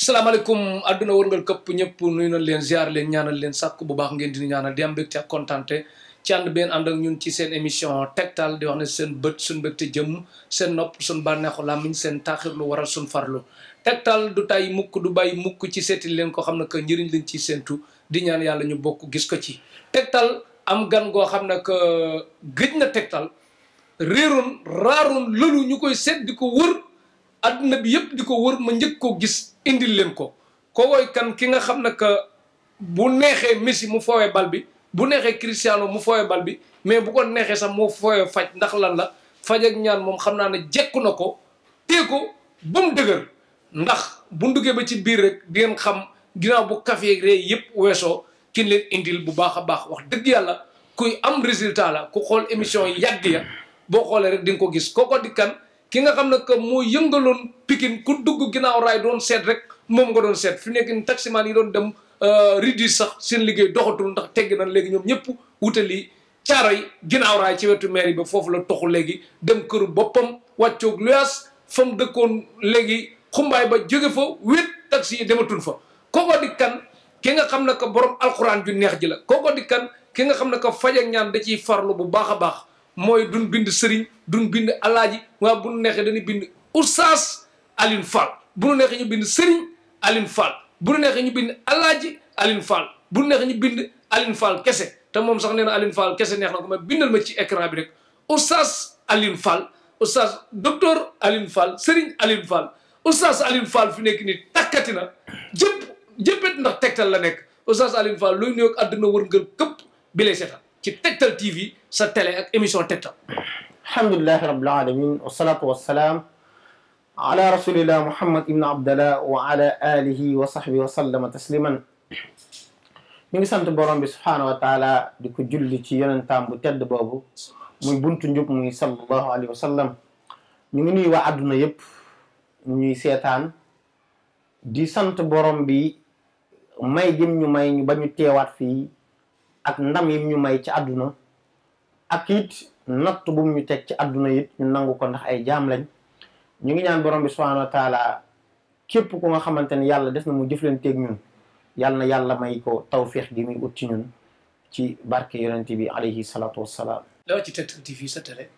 salaamaaleykum àdduna wërngal këpp ñëpp nuyu na leen ziar leen ñaanal leen sàkk bu baax ngeen di ñaanal di am mbégte ak kontante ci ànd benn ànd ak ñun ci seen émission tegtal di wax ne seen bët suñ mbégte jëm seen nopp suñ bànneexu làmmiñ seen taaxirlu waral suñ farlu tegtal du tay mukk du bàyyi mukk ci seeti leen ko xam ne que njëriñ lañ ciy séentu di ñaan yàlla ñu bokk gis ko ci tegtal am gan goo xam ne que gëj na tegtal réeroon raaroon lëlu ñu koy seet di ko wër adduna bi yëpp di ko wër ma njëkk koo gis indil leen ko koy kan ki nga xam ne que bu neexee Messi mu foowee bal bi bu neexee Cristiano mu foowee bal bi mais bu ko neexee sax moo foowee faj ndax lan la faj ak ñaan moom xam naa ne jekku na ko tee ko ba mu dëgër ndax bu duggee ba ci biir rek di ngeen xam ginnaaw bu café rek yëpp weesoo kin leen indil bu baax a baax wax dëgg yàlla kuy am résultat la ku xool émission yi yàgg ya boo xoolee rek di nga ko gis kooko di kan ki nga xam ne que moo yëngaloon Pikine ku dugg ginnaaw raay doon seet rek moom nga doon seet fi nekk ni taximaan yi doon dem ridi sax seen liggéey doxatul ndax tegg na léegi ñoom ñëpp wutali caaroy ginnaaw raay ci wetu mairie ba foofu la toxu léegi dem këru boppam wàccoog luyaas fa mu dëkkoon léegi xumbaay ba jóge fa wét taxi yi dematul fa kooko di kan ki nga xam ne que borom alxuraan ju neex ji la kooko di kan ki nga xam ne que faj ak ñaan da ciy farlu bu baax a baax mooy duñ bind sëriñ duñ bind alaaji waaye bu nu neexee dañuy bind oustaz Alioune Fall bu nu neexee ñu bind sëriñ Alioune Fall bu nu neexee ñu bind alaaji Alioune Fall bu nu neexee ñu bind Alioune Fall kese te moom sax nee na Alioune Fall kese neex na ko mais bindal ma ci écran bi rek oustaz Alioune Fall oustaz docteur Alioune Fall sëriñ Alioune Fall oustaz Alioune Fall fi nekk nii takkati na jëppet ndax tegtal la nekk oustaz Alioune Fall luy nuyoog àdduna wërngal këpp bi lay seetal ci Tektal TV sa télé ak émission Tektal. alhamdulilahi rabbil alamin wasalaatu wasalaam ala rasulillah muhammad ibn abdallah wa ala alihi wa sahbihi wa sallama tasliman ñu ngi sant borom bi subhaanahu wa taala di ko julli ci yonentaam bu tedd boobu muy buntu njub muy sallallahu alayhi wa sallam ñu ngi nuyu waa adduna yëpp ñuy seetaan di sant borom bi may gëm ñu may ñu ba ñu teewaat fii ak ndam yi ñu may ci àdduna ak it natt bu ñu teg ci àdduna it ñu nangu ko ndax ay jaam lañ ñu ngi ñaan borom bi subhanahu wa taala képp ku nga xamante ne yàlla def na mu jëflanteeg ñun yàlla na yàlla may ko tawfiix gi muy ut ci ñun ci barke yonente bi alayhi salaatu wassalaam. la ci Tektal TV sa télé.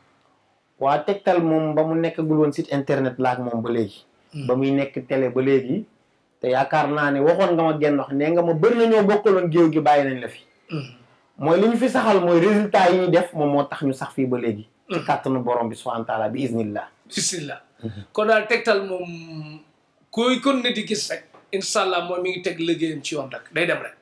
waa Tektal moom ba mu nekkagul woon site internet laak moom ba léegi. ba muy nekk télé ba léegi. te yaakaar naa ne waxoon nga ma genn wax nee nga ma bëri na ñoo bokkaloon géew gi bàyyi nañ la fi. mooy li ñu fi saxal mooy résultat yi ñu def moom moo tax ñu sax fii ba léegi. ci kàttanu borom bi subhanahu wa taala bi iznillah. bismillah kon daal Tektal moom kuy kon ne di gis rek incha allah moom mi ngi teg liggéeyam ci yoon rek day dem rek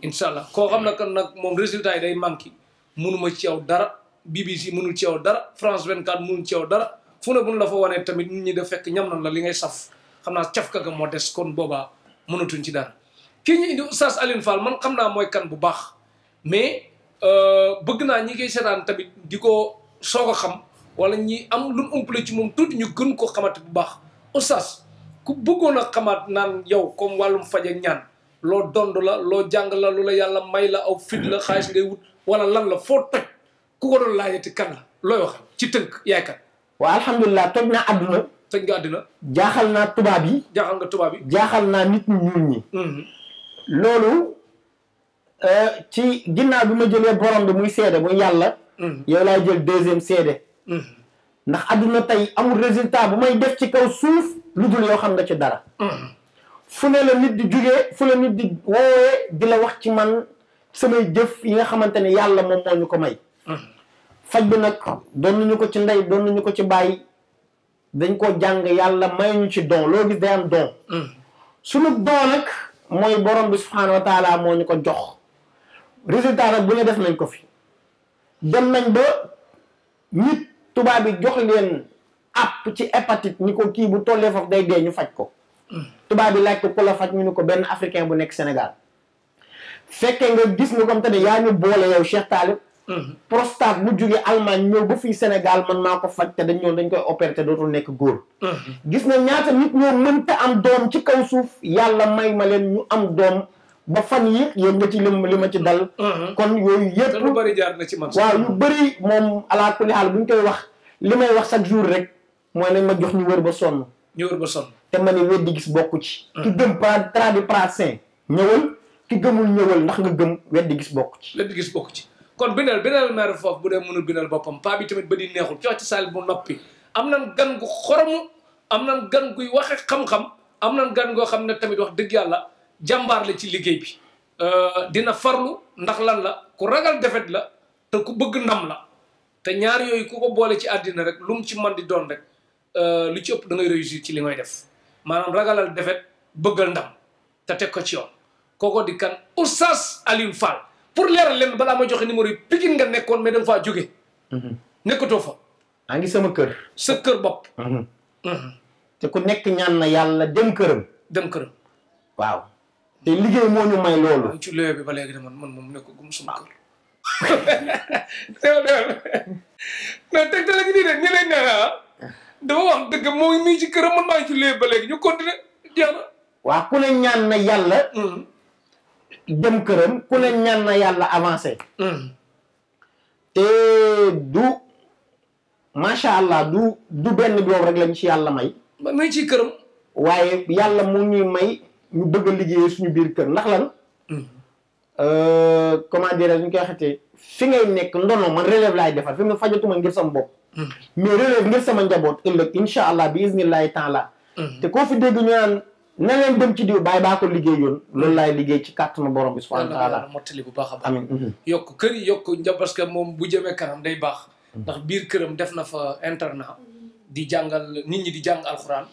incha allah koo xam ne que nag moom résultat yi day manqué mënuma ci yow dara BBC mënul ci yow dara France 24 mënul ci yow dara fu ne buñ la fa wanee tamit nit ñi da fekk ñam na la li ngay saf xam naa caf ka moo des kon boobaa mënatuñ ci dara kii ñu indi oustaz Alioune Fall man xam naa mooy kan bu baax mais bëgg naa ñi koy seetaan tamit di ko soog a xam wala ñi am lu mu umpale ci moom tuuti ñu gën ko xamante bu baax oustaz ku bëggoon a xamaat naan yow comme wàllum faj ak ñaan loo dond la loo jàng la lu la yàlla may la aw fit la xaalis ngay wut wala lan la foo toj ku ko doon laajati kan la looy wax ci tënk yaay kan. waaw alhamdulilah toj naa àdduna. toj nga àddina. jaaxal naa tubaab yi. jaaxal nga tubaab yi. jaaxal naa nit ñu ñuul ñi. loolu. ci ginnaaw bi ma jëlee borom bi muy seede muy yàlla. yow laay jël deuxième seede. ndax adduna tey amul résultat bu may def ci kaw suuf lu dul yoo xam nga ci dara. fu ne la nit di jugee fu la nit di woowee di la wax ci man samay jëf yi nga xamante ne yàlla moom moo ñu ko may. faj bi nag doon nañu ko ci ndey doon nañu ko ci bàyyi dañ ko jàng yàlla may ñu ci don loo gis day am don. sunu don nag mooy borom bi subhanahu wa taala moo ñu ko jox. résultat nag bu ñu def nañ ko fi dem nañ ba nit tubaab bi jox leen app ci hépatite ni ko kii bu tollee foofu day dee ñu faj ko tubaab bi laaj ko ku la faj ñu ni ko benn africain bu nekk Sénégal fekkee nga gis nga comme te ne yaa ñu boole yow Cheikh Talib prostate bu jógee Allemagne ñëw ba fii Sénégal man maa ko faj te dañ koy opéré te dootul nekk góor gis nga ñaata nit ñoo mënta am doom ci kaw suuf yàlla may ma leen ñu am doom ba fan yi yéen nga ci li ma ci dal. kon yooyu yëpp lu bëri jaar na ci man. waaw yu bëri moom ala kulli xaal bu ñu koy wax li may wax chaque jour rek mooy nañ ma jox ñu wër ba sonn. ñu wër ba sonn. te ma ne weddi gis bokku ci. ki gëm tradipraticien ñëwal ki gëmul ñëwal ndax nga gëm weddi gis bokku ci. weddi gis bokku ci kon bindal maire foofu bu dee mënul bindal boppam paa bi tamit ba di neexul cooc ci saal bu noppi am nan gan gu xoromu am nan gan guy waxe xam-xam am nan gan goo xam ne tamit wax dëgg yàlla jàmbaar la ci liggéey bi dina farlu ndax lan la ku ragal defet la te ku bëgg ndam la te ñaar yooyu ku ko boole ci àddina rek lu mu ci man di doon rek lu ci ëpp da ngay réussir ci li ngay def maanaam ragalal defet bëggal ndam te teg ko ci yoon kooko di kan Oustaz Alioune Fall pour leeral leen balaa ma joxe numéro yi Pikine nga nekkoon mais da nga faa jóge nekkatoo fa maa ngi sama kër sa kër bopp te ku nekk ñaan na yàlla dem këram waaw te liggéey moo ñu may loolu ci léegi bi ba léegi de man moom nekk gum sama kër mais Tektal gi nii de ñi lay ne dafa wax dëgg moo ngi ci këram man maa ngi ci léegi ba léegi ñu continuer jeex na waaw ku ne ñaan na yàlla dem këram ku ne ñaan na yàlla avancé te du macha allah du benn boobu rek lañ ci yàlla may may ci këram waaye yàlla mu ñuy may ñu bëgg a liggéeyee suñu biir kër ndax lan comment dire ñu koy waxatee fi ngay nekk ndono man relève laay defar fi nga fajatuma ngir sama bopp mais relève ngir sama njaboot ëllëg incha allah bi isnillahi taala te koo fi dégg ñu naan na leen dem ci diw bàyyi baa ko liggéeyoon loolu laay liggéey ci kàttanu borom bi subhanahu wa taala mottali bu baax a baax amiin yokk kër yi yokk njaboot parce que moom bu jëmee kanam day baax ndax biir këram def na fa internat di jàngal nit ñi di jàng alxuraan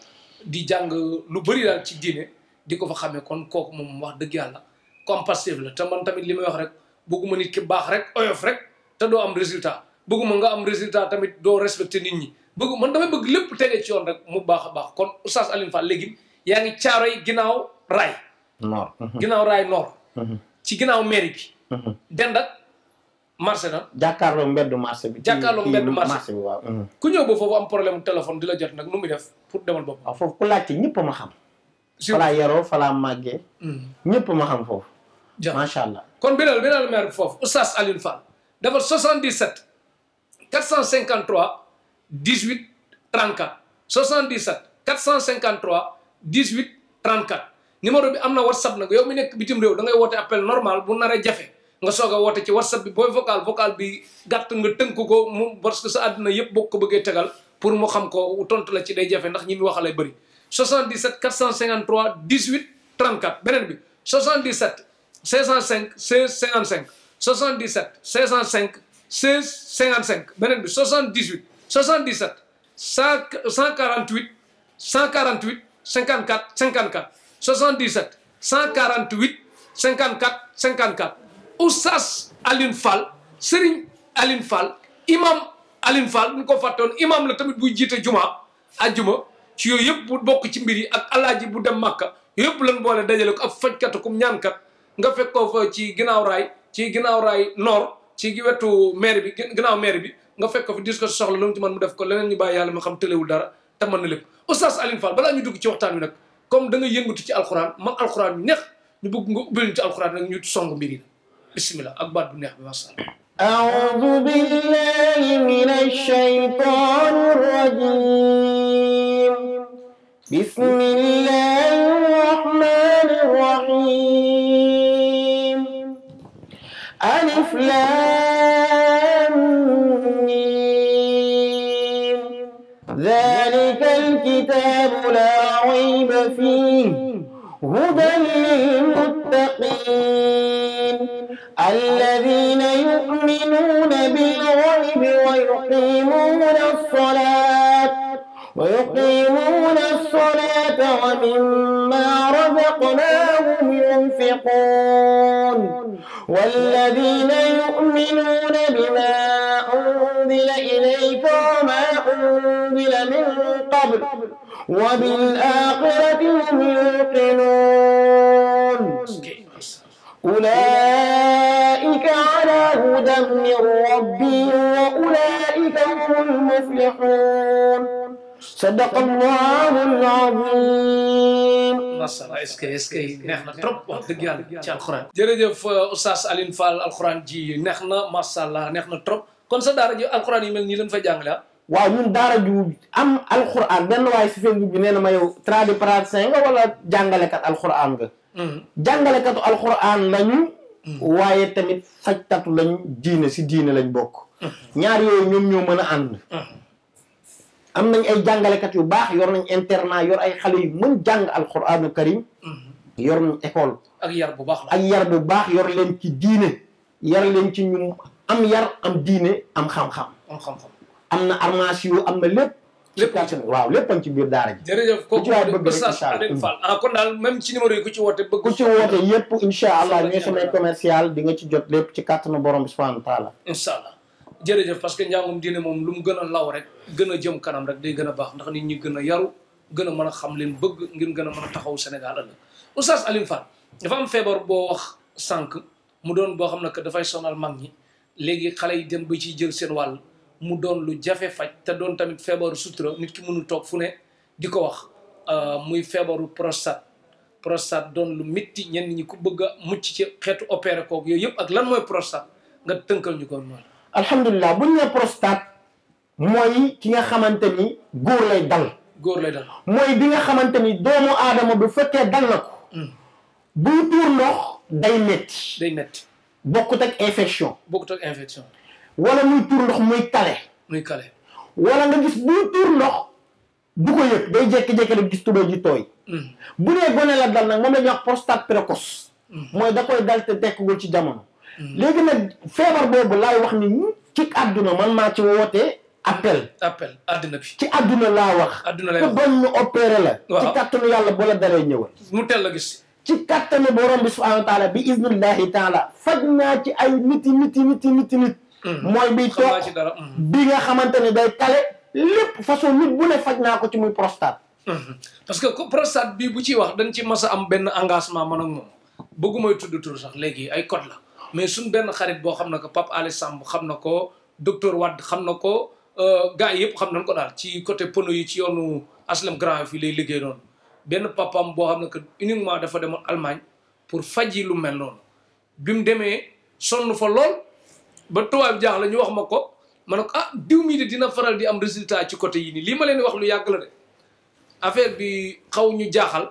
di jàng lu bëri daal ci diine di ko fa xamee kon kooku moom wax dëgg yàlla compassif la te man tamit li may wax rek bëgguma nit ki baax rek oyof rek te doo am résultat bëgguma nga am résultat tamit doo respecté nit ñi man damay bëgg lépp tege ci yoon rek mu baax a baax kon Oustaz Alioune Fall léegi yaa ngi Caaroy ginnaaw raay ginnaaw raay nord ci ginnaaw mairie bi dend ak marché na jàkkaarloo mbeddu marché bi jàkkaarloo mbeddu marché bi waaw ku ñëw ba foofu am problème téléphone di la jot nag nu muy def pour demal bopp waaw foofu ku laajte ñëpp ma xam falaa yaroo falaa màggee ñëpp ma xam foofu macha allah kon binal maire bi foofu Oustaz Alioune Fall dafa 77 453 18 34 77 453 18 34 numéro bi am na whatsapp nag yow mi nekk bitim réew da ngay woote appel normal bu naree jafe nga soog a woote ci whatsapp bi booy vocal bi gàtt nga tënk ko mu parce que sa àddina yëpp boo ko bëggee tegal pour mu xam ko tontu la ci day jafe ndax ñi mu waxalay bëri 77 453 18 34 beneen bi 77 505 16 55 77 505 16 55 beneen bi 78 148 54 54 77 148 54 54 Oustaz Alioune Fall Serigne Alioune Fall imam Alioune Fall bu ñu ko fàttewoon imam la tamit buy jiite ajjuma ci yooyu yëpp bu bokk ci mbir yi ak alaaji bu dem Màkka yëpp lañ boole dajale ko ak fajkat kum ñaankat nga fekk ko fa ci ginnaaw raay nord ci wetu maire bi ginnaaw maire bi nga fekk ko fi dis ko soxla lu mu ci mën mu def ko leneen ñu bàyyi yàlla mu xam tëlewul dara te mën na lépp Oustaz Alioune Fall balaa ñu dugg ci waxtaan wi nag comme da nga yëngatu ci alxuraan man alxuraan yu neex ñu bëgg nga ubbil ñu ci alxuraan nag ñu song mbir yi bismillah ak baat bu neex bi masha Allah أعوذ بالله من الشيطان الرجيم بسم الله الرحمن الرحيم ألف لام ميم ذلك الكتاب لا ريب فيه هدى للمتقين الذين يؤمنون بالغيب ويقيمون الصلاة ومما رزقناهم ينفقون والذين يؤمنون بما أنزل إليك وما أنزل من قبل وبالآخرة هم يوقنون أولئك على هدى من ربهم وأولئك هم المفلحون صدق الله العظيم. macha allah est-ce que neex na trop wax dëgg yàlla ci alxuraan. jërëjëf Oustaz Alioune Fall alxuraan ji neex na macha allah neex na trop kon sa daara ji alxuraan yi mel nii lañ fay jàngale ah. waaw ñun daara ju am alxuraan benn waaye si Facebook bi nee na ma yow tradipraticien nga wala jàngalekat alxuraan nga. jàngalekatu alxuraan lañu. waaye tamit fajtatu lañ diine si diine lañ bokk. ñaar yooyu ñoom ñoo mën a ànd. am nañ ay jàngalekat yu baax yor nañ internat yor ay xale yu mën jàng alxuraanu karim. yor nañ école. ak yar bu baax la ak yar bu baax yor leen ci diine. yar leen ci ñu am yar am diine am xam-xam. am na armage yu am na lépp. lépp waaw lépp ci biir daara ji. jërëjëf kooku Oustaz Alioune Fall kon daal même ci numéro yi ku ci woote bëgg. ku ci woote yëpp incha allah ñooy samay commercial di nga ci jot lépp ci kàttanu borom bi subhanahu wa taala. incha allah jërëjëf parce que njàngum diine moom lu mu gën a law rek gën a jëm kanam rek day gën a baax ndax nit ñi gën a yaru gën a mën a xam leen bëgg ngir gën a mën a taxaw Sénégal ëllëg. Oustaz Alioune Fall dafa am feebar boo wax sànq mu doon boo xam ne que dafay sonal mag ñi léegi xale yi dem ba ciy jël seen wàll mu doon lu jafe faj te doon tamit feebaru sutura nit ki mënul toog fu ne di ko wax muy feebaru prostate doon lu métti ñenn ñi ku bëgg a mucc ci xeetu opéré koog yooyu yëpp ak lan mooy prostate nga tënkal ñu ko mooy. alhamdulilah buñ ne prostate mooy ki nga xamante ni góor lay dal. góor lay dal mooy bi nga xamante ni doomu aadama bu fekkee dal na ko. buy tuur ndox day métti. day métti. bokkut ak infection. bokkut ak infection. wala muy tuur ndox muy kale. muy kale. wala nga gis buy tuur ndox du ko yëg day jékki-jékki rek gis tubéy ji tooy. bu dee gone la dal nag moom la ñuy wax prostate précoce. mooy da koy dal te tekkagul ci jamono. léegi nag feebar boobu laay wax ni ci àdduna man maa ci wootee appel. àdduna bi. ci àdduna laa wax. àdduna lay wax ku bañ ñu opéré la. waaw ci kàttanu yàlla bu la dalee ñëwal. mu teel la gis. ci kàttanu borom bi subhanahu wa taala bi iznillahi taala faj naa ci ay nit. mooy bi toog bi nga xamante ne day kale lépp façon nit bu ne faj naa ko ci muy prostate. parce que prostate bii bu ciy wax dañ ci mas a am benn engagement man ak moom bëggumay tudd tur sax léegi ay code la mais suñ benn xarit boo xam na ko Pape Alé Samb xam na ko docteur Wade xam na ko gars yi yëpp xam nañ ko daal ci côté pono yi ci yoonu aslem grand fii lay liggéey noonu benn papam boo xam ne que uniquement dafa demoon Allemagne pour faj yi lu mel noonu bi mu demee sonn fa lool ba tubaab bi jaaxle ñu wax ma ko ma ne ko diw mii de dina faral di am résultat ci côté yi nii lii ma leen di wax lu yàgg la de affaire bi xaw ñu jaaxal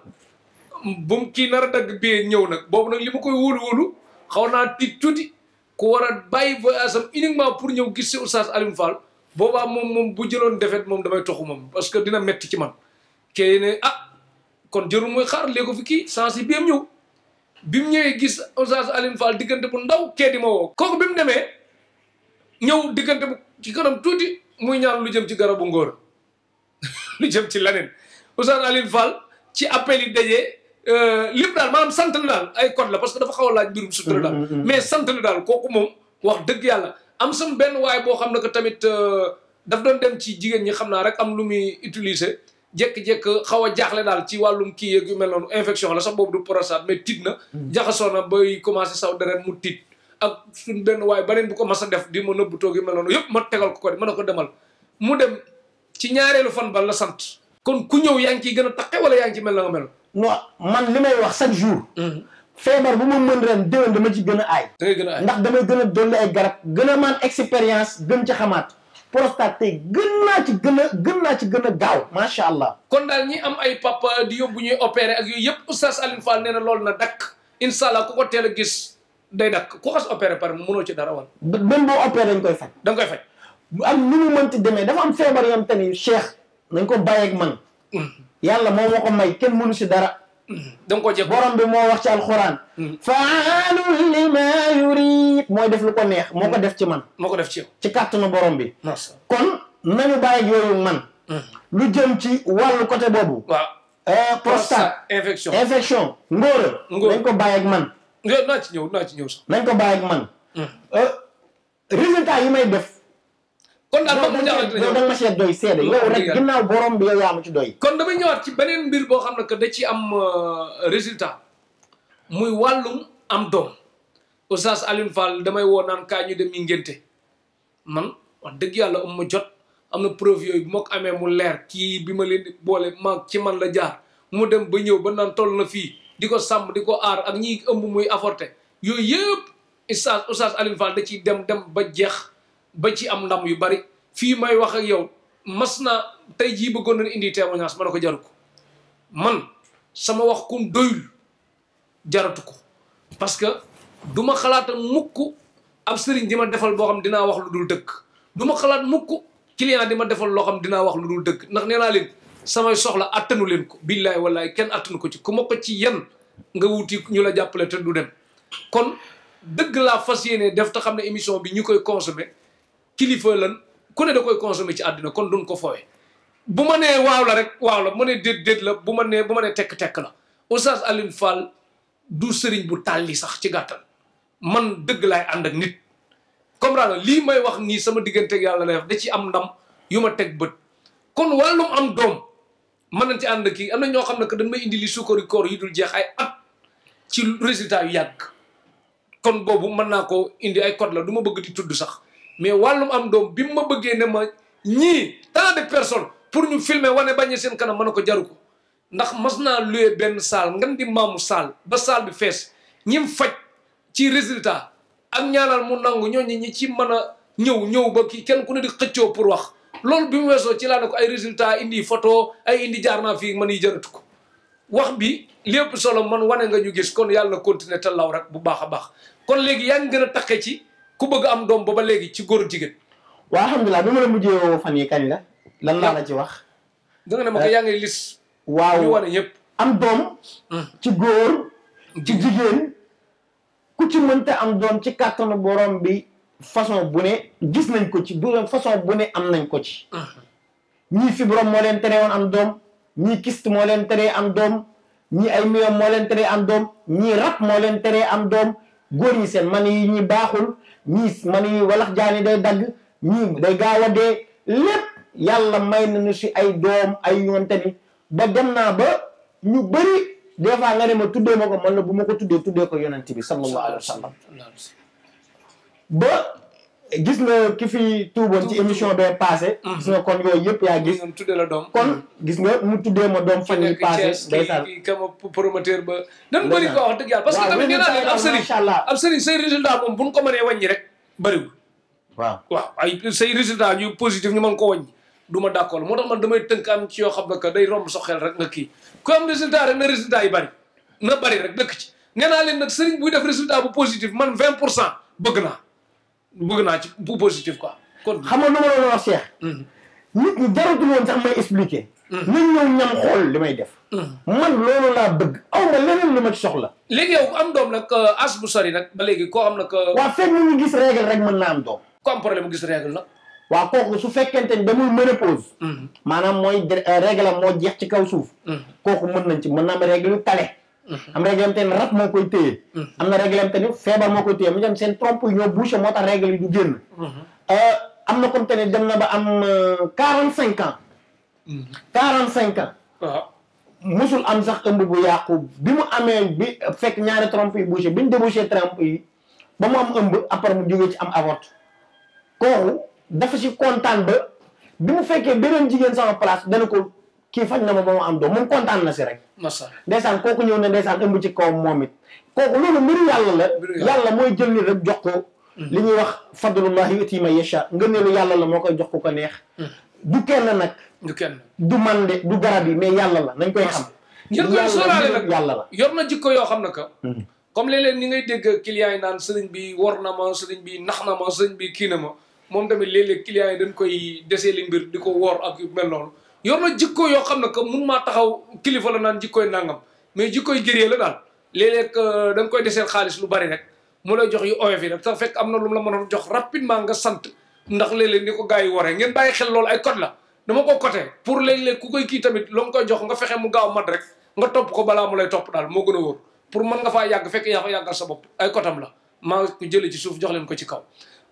bu mu kii nar a dagg bee ñëw nag boobu nag li ma koy wóolu xaw naa tiit tuuti ku war a bàyyi voyage am uniquement pour ñëw gis si Oustaz Alioune Fall boobaa moom bu jëloon defet moom damay toxu moom parce que dina metti ci man kee ne kon jërul mooy xaar léegi ko fi kii sens yi bi ñëw bi mu ñëwee gis Oustaz Alioune Fall diggante bu ndaw kee di ma woo kooku bi mu demee ñëw diggante bu ci kanam tuuti muy ñaan lu jëm ci garabu ngóor lu jëm ci leneen Oustaz Alioune Fall ci appel yi dajee lépp daal maanaam sant na daal ay code la parce que dafa xaw a laaj mbirum sutura daal mais sant na daal kooku moom wax dëgg yàlla am sam benn waaye boo xam ne que tamit daf doon dem ci jigéen ñi xam naa rek am lu muy utiliser jékki-jékki xaw a jaaxle daal ci wàllum kii yeeg yu mel noonu infection la sax boobu du prostate mais tiit na jaxasoo na bay commencé saw deret mu tiit ak suñ benn waaye beneen bu ko mas a def di ma nëbbu toog yu mel noonu yëpp ma tegal ko mën a ko demal mu dem ci ñaareelu fan ba la sant kon ku ñëw yaa ngi ciy gën a taqe wala yaa ngi ci mel na nga mel non man li may wax chaque jour feebar bu ma mën ren déwén dama ci gën a aay da ngay gën a aay ndax damay gën a dolli ay garab gën a man expérience gën ci xamaat prostate tey gën naa ci gën a gaaw macha allah. kon daal ñi am ay papa di yóbbu ñuy opéré ak yooyu yëpp Oustaz Alioune Fall nee na loolu na dakk incha allah ku ko teel a gis day dakk ku xas opéré pare mënoo ci dara wala. même boo opéré dañ koy faj. da nga koy faj. am nu mu mënti demee dafa am feebar yoo xam te ni Cheikh nañ ko bàyyeeg man. yàlla moo ma ko may kenn mënu si dara. da nga ko jël borom bi moo wax ci alxuraan. faalun lima yurid mooy def lu ko neex moo ko def ci man. moo ko def ci yow. ci kàttanu borom bi. kon nañu bàyyi yooyu man. lu jëm ci wàllu côté boobu. waaw prostate infection ngóora. nañ ko bàyyi ak man. naa ci ñëw sax. nañ ko bàyyi ak man. résultat yi may def. kon daal moom mu jaaxal yow da nga ma see doy seede yow rek ginnaaw borom bi yow yaa ma ci doy. kon damay ñëwaat ci beneen mbir boo xam ne que da ci am résultat muy wàllum am doom Oustaz Alioune Fall damay woo naan kaa ñu dem ñu ngénte man wax dëgg yàlla ma jot am na preuve yooyu bu ma ko amee mu leer kii bi ma leen di boole ma ci man la jaar mu dem ba ñëw ba naan toll na fii di ko sàmm di ko aar ak ñi ëmb muy avorté yooyu yëpp Oustaz Alioune Fall da ciy dem ba jeex ba ci am ndam yu bari fii may wax ak yow mas naa tey jii bëggoon na indi témoignage ma ne ko jaru ko man sama wax kum doyul jaratu ko parce que du ma xalaata mukk ab sëriñ di ma defal boo xam dinaa wax lu dul dëgg du ma xalaat mukk client di ma defal loo xam dinaa wax lu dul dëgg ndax nee naa leen samay soxla attanu leen ko billaay wallaay kenn attanu ko ci ku ma ko ci yen nga wuti ñu la jàppale te du dem kon dëgg laa fas yéene def te xam ne émission bi ñu koy consommer kilifa lan ku ne da koy consommer ci àddina kon duñ ko foowe bu ma nee waaw la rek waaw la bu ma nee déet la bu ma nee tekk la Oustaz Alioune Fall du sëriñ bu tàlli sax ci gàttal man dëgg laay ànd ak nit comprendre lii may wax nii sama digganteeg yàlla la def da ci am ndam yu ma teg bët kon wàllum am doom mën nañ ci ànd kii am na ñoo xam ne que dañ may indi li sukkari koor yi dul jeex ay at ci résultat yu yàgg kon boobu mën naa ko indi ay code la du ma bëgg di tudd sax mais wàllum am doom bi ma bëggee ne ma ñii tant de personnes pour ñu filmer wane bañe seen kanam mën na ko jaru ko ndax mas naa loué benn salle ngan di maamu salle ba salle bi fees ñim faj ci résultat ak ñaanal mu nangu ñooñu ñi ci mën a ñëw ba kii kenn ku ne di xëccoo pour wax loolu bi mu weesoo ci laa ne ko ay résultat indi photo ay indi jaar naa fii man yi jaratu ko wax bi lépp solo man wane nga ñu gis kon yàlla continuer te law rek bu baax a baax kon léegi yaa ngi gën a takkee ci ku bëgg am doom ba léegi ci góor jigéen waaw alhamdulilah bi ma la mujjee woo fan yi kañ la lan laa la ci wax da nga ne ma ko yaa ngi lis waaw ñu wane ñëpp am doom ci góor ci jigéen ku ci mënta am doom ci kàttanu borom bi façon bu ne gis nañ ko ci façon bu ne am nañ ko ci ñii fibrome moo leen teree woon am doom ñii kyste moo leen teree am doom ñii ay myome moo leen teree am doom ñii rab moo leen teree am doom góor ñi seen man yi ñi baaxul ñii man yi walax jaani day dagg ñii day gaaw a dee lépp yàlla may nañu si ay doom ay yoonte ni ba dem naa ba ñu bëri des fois nga ne ma tuddee ma ko man la bu ma ko tuddee ko yonent bi sallallahu alayhi wa sallam ba gis nga ki fi tuuboon ci émission bee passé gis nga kon yooyu yëpp yaa gis tuddee la doom kon gis nga mu tuddee ma doom fan yi passé ndeysaan kii kama promoteur ba nan bëri ko wax dëgg yàlla parce que tamit nee naa leen ab sëriñ say résultat moom buñ ko mënee wàññi rek bëriwul waaw ay say résultat yu positif ñu mën ko wàññi du ma d'accord moo tax man damay tënk am ci yoo xam ne que day romb so xel rek nga kii ku am résultat rek na résultat yi bëri na bëri rek dëkk ci nee naa leen nag sëriñ buy def résultat bu positif man 20% bëgg naa ci bu positif quoi kon xam nga lu ma doon wax Cheikh nit ñi jaratul woon sax may expliquer nañ ñëw ñam xool li may def man loolu laa bëgg aw ma leneen lu ma ci soxla léegi yow am doom nag as bu sori nag ba léegi koo xam ne que waaw fekk mu ngi gis règle rek mën naa am doom ko am problème mu gis règle nag waaw kooku su fekkente ni damul ménopause maanaam mooy règle am moo jeex ci kaw suuf kooku mën nañ ci mën na am règle yu tale am règle am te ni rab moo koy téye am na règle am te ni feebar moo koy téye mu dem seen trompe yi ñoo bouché moo tax règle yi du génn am na comme te ni dem na ba am 45 ans 45 ans waaw musul am sax ëmb bu yàqu bi mu amee bi fekk ñaari trompe yi bouché bi ñu débouché trompe yi ba mu am ëmb après mu jógee ci am avorte kooku dafa ci kontaan ba bi mu fekkee beneen jigéen sama place dana ko kii faj na ma ba mu am doom moom kontaan na si rek ndeysaan kooku ñëw ne ndeysaan ëmb ci kawam moom it kooku loolu mbiru yàlla la yàlla mooy jël nit rek jox ko li ñuy wax fadlullahi yu'ti man yasha ngëneelu yàlla la moo koy jox ku ko neex du kenn nag du man de du garab yi mais yàlla la nañ koy xam ngeen koy sóoraale nag yàlla la yor na jikko yoo xam ne que comme léeg-léeg ni ngay dégg clients yi naan sëriñ bi war na ma sëriñ bi nax na ma sëriñ bi kii na ma moom tamit léeg-léeg clients yi dañ koy desee li mbir di ko woor ak yu mel noonu yor na jikko yoo xam ne que mun maa taxaw kilifa la naan jikkoy nangam mais jikkoy gëree la daal léeg-léeg da nga koy deseel xaalis lu bari rek mu lay jox yu oyof yi rek sax fekk am na lu mu la mën a jox rapidement nga sant ndax léeg-léeg ni ko gars yi waree ngeen bàyyi xel loolu ay code la dama ko côté pour léeg-léeg ku koy kii tamit loo nga koy jox nga fexe mu gaaw mat rek nga topp ko balaa mu lay topp daal moo gën a wóor pour mën nga faa yàgg fekk yaa fa yàggal sa bopp ay kotam la maa ko jëlee ci suuf jox leen ko ci kaw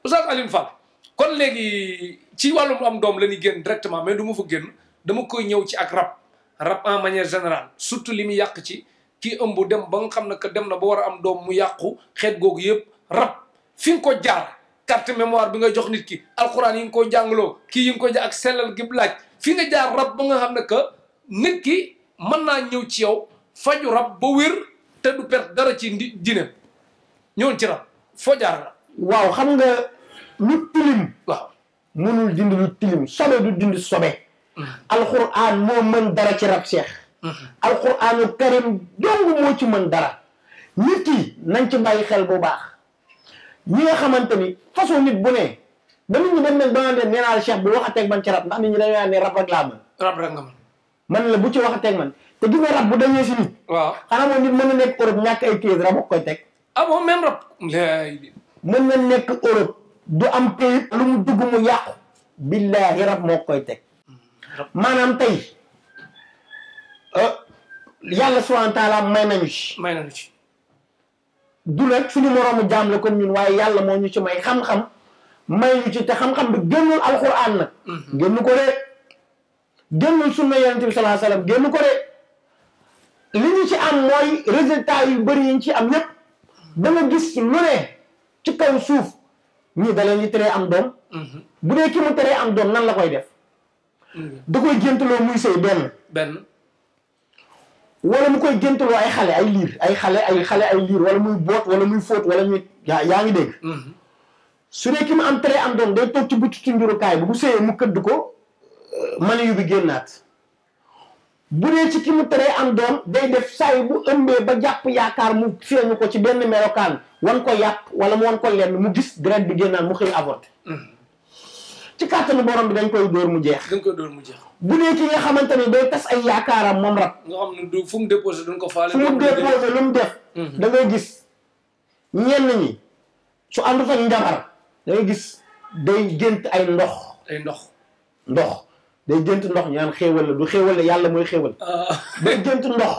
Oustaz Alioune Fall kon léegi ci wàllum am doom la ñuy génn directement mais du ma fa génn dama koy ñëw ci ak rab en manière générale surtout li muy yàq ci kii ëmb dem ba nga xam ne que dem na ba war a am doom mu yàqu xeet googu yëpp rab fi nga ko jaar carte mémoire bi nga jox nit ki alxuraan yi nga koy jàngaloo kii yi nga koy ak sellal gi laaj fi nga jaar rab ba nga xam ne que nit ki mën naa ñëw ci yow faju rab ba wér te du perte dara ci dinem ñëwoon ci rab foo jaar rab waaw xam nga lu tilim waaw mënul dindi lu tilim sobe du dindi sobe alquran moo mën dara ci rab cheikh alquranu karim dong moo ci mën dara nit ki nañ ci bàyyi xel bu baax ñi nga xamante ni façon nit bu ne ba nit ñi dem nañ ba nga ne nee naa cheikh bu waxateeg man ci rab ndax nit ñi dañoo ne rab rek laa mën rab rek nga mën man la bu ci waxateeg man te gis nga rab bu dañee si nit waaw xanaa moom nit mën na nekk Europe ñàkk ay kayit rab ak koy teg ah bon même rab mën na nekk Europe du am kayit lu mu dugg mu yàqu billaahi rab moo koy teg maanaam tey yàlla subhaanahu wa taala may nañu ci du nag suñu moroomu jaam la comme ñun waaye yàlla moo ñu ci may xam-xam may ñu ci te xam-xam bi génnul alxuraan nag génn ko de génnul sunna yonent bi sallallahu alayhi wasallam génn ko de li ñu ci am mooy résultat yu bëri yi ñu ci am yépp da nga gis lu ne ci kaw suuf ñii da leen di teree am doom bu dee ki mu teree am doom nan la koy def da koy géntaloo muy sëy benn wala mu koy géntaloo ay xale ay liir wala muy boot wala muy fóot wala ñuy yaa ngi dégg su dee ki mu am teree am doom day toog ci butitu njurukaay bu sëyee mu këdd ko mani yu bi génnaat bu dee ci ki mu teree am doom day def saa bu ëmbee ba jàpp yaakaar mu feeñu ko ci benn melokaan wan ko yàpp wala mu wan ko lenn mu gis deret bi génnaan mu xëy avorté ci kàttanu borom bi dañ koy dóor mu jeex bu dee ki nga xamante ni day tas ay yaakaaram moom rab nga xam ne fu mu déposé duñ ko faale fu mu déposé lu mu def da ngay gis ñenn ñi su àndut ak njabar da ngay gis day gént ay ndox day gént ndox ñu naan xéewal la du xéewal la yàlla mooy xéewal day gént ndox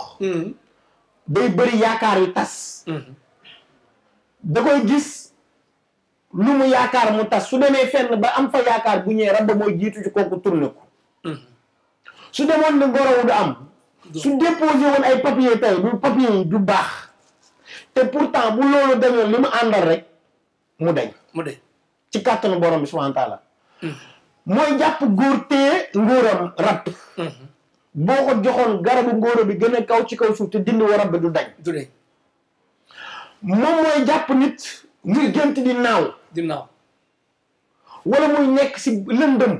day bëri yaakaar yu tas da koy gis lu mu yaakaar mu tas su demee fenn ba am fa yaakaar bu ñëwee rab mooy jiitu ci kooku tourné ko su demoon ne ngorowu du am su déposé woon ay papier tey du papier yi du baax te pourtant bu loolu dañoon li mu àndal rek mu dañ ci kàttanu borom bi subhanahu wa taala mooy jàpp góor téye ngóoram rab boo ko joxoon garabu ngóora bi gën a kaw ci kaw suuf te dindi wa rab bi du dañ moom mooy jàpp nit muy gént di naaw wala muy nekk si lëndëm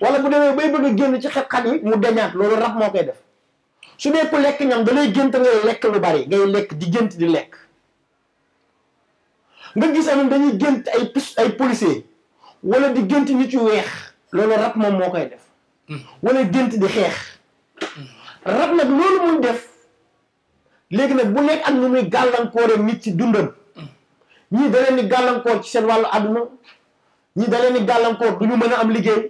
wala bu demee bay bëgg a génn ci xet-xat yi mu dañaat loolu rab moo koy def su dee ku lekk ñam da lay gént ngay lekk lu bari ngay lekk di gént di lekk nga gis amoon dañuy gént ay policier wala di gént nit yu weex loolu rab moom moo koy def wala gént di xeex rab nag loolu muy def léegi nag bu nekk ak nu muy gàllankoore nit ci dundam ñii da leen di gàllankoor ci seen wàllu àdduna ñii da leen di gàllankoor du ñu mën a am liggéey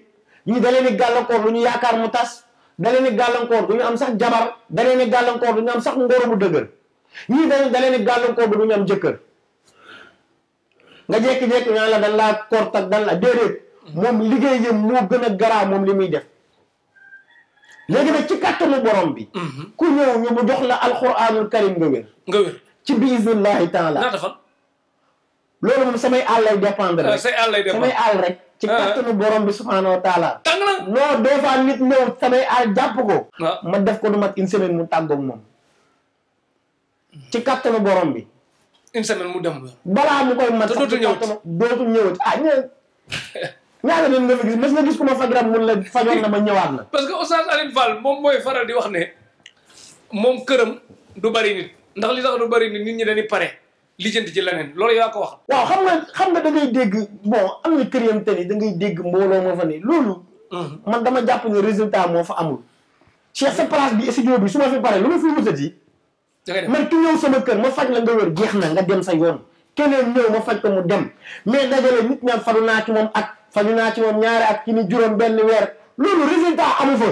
ñii da leen di gàllankoor lu ñu yaakaar mu tas da leen di gàllankoor du ñu am sax jabar da leen di gàllankoor du ñu am sax ngóoro bu dëgër ñii da leen di gàllankoor du ñu am jëkkër nga jékki-jékki ñaan la dan laa kortak dan la déedéet moom liggéey yëm moo gën a garaaw moom li muy def léegi nag ci kàttanu borom bi ku ñëw ñu mu jox la alquranul karim nga wér ci biiznillahi taala loolu moom samay àll lay dépendre rek samay àll rek ci kàttanu borom bi subhanahu wa taala non des fois nit ñëw samay àll jàpp ko ma def ko du mat une semaine mu tàggoog moom ci kàttanu borom bi une semaine mu dem balaa mu koy mat dootul ñëwati ñaata nit nga fi gis mës nga gis ku ma faj rab mun la fajoon na ma ñëwaat na parce que Oustaz Alioune Fall moom mooy faral di wax ne moom këram du bari nit ndax li tax du bari nit ñi dañuy pare lijjanti ci leneen loolu yaa ko wax waaw xam nga da ngay dégg bon am na kër yam te ni da ngay dégg mbooloo moo fa ne loolu man dama jàpp ne résultat moo fa amul Cheikh sa place bi studio bi su ma fi pare lu ma fi wutati man ki ñëw sama kër ma faj la nga wér jeex na nga dem sa yoon keneen ñëw ma faj ko mu dem mais dajale nit ñaan faju naa ci moom faju naa ci moom ñaari at ki ni juróom benn weer loolu résultat amu fa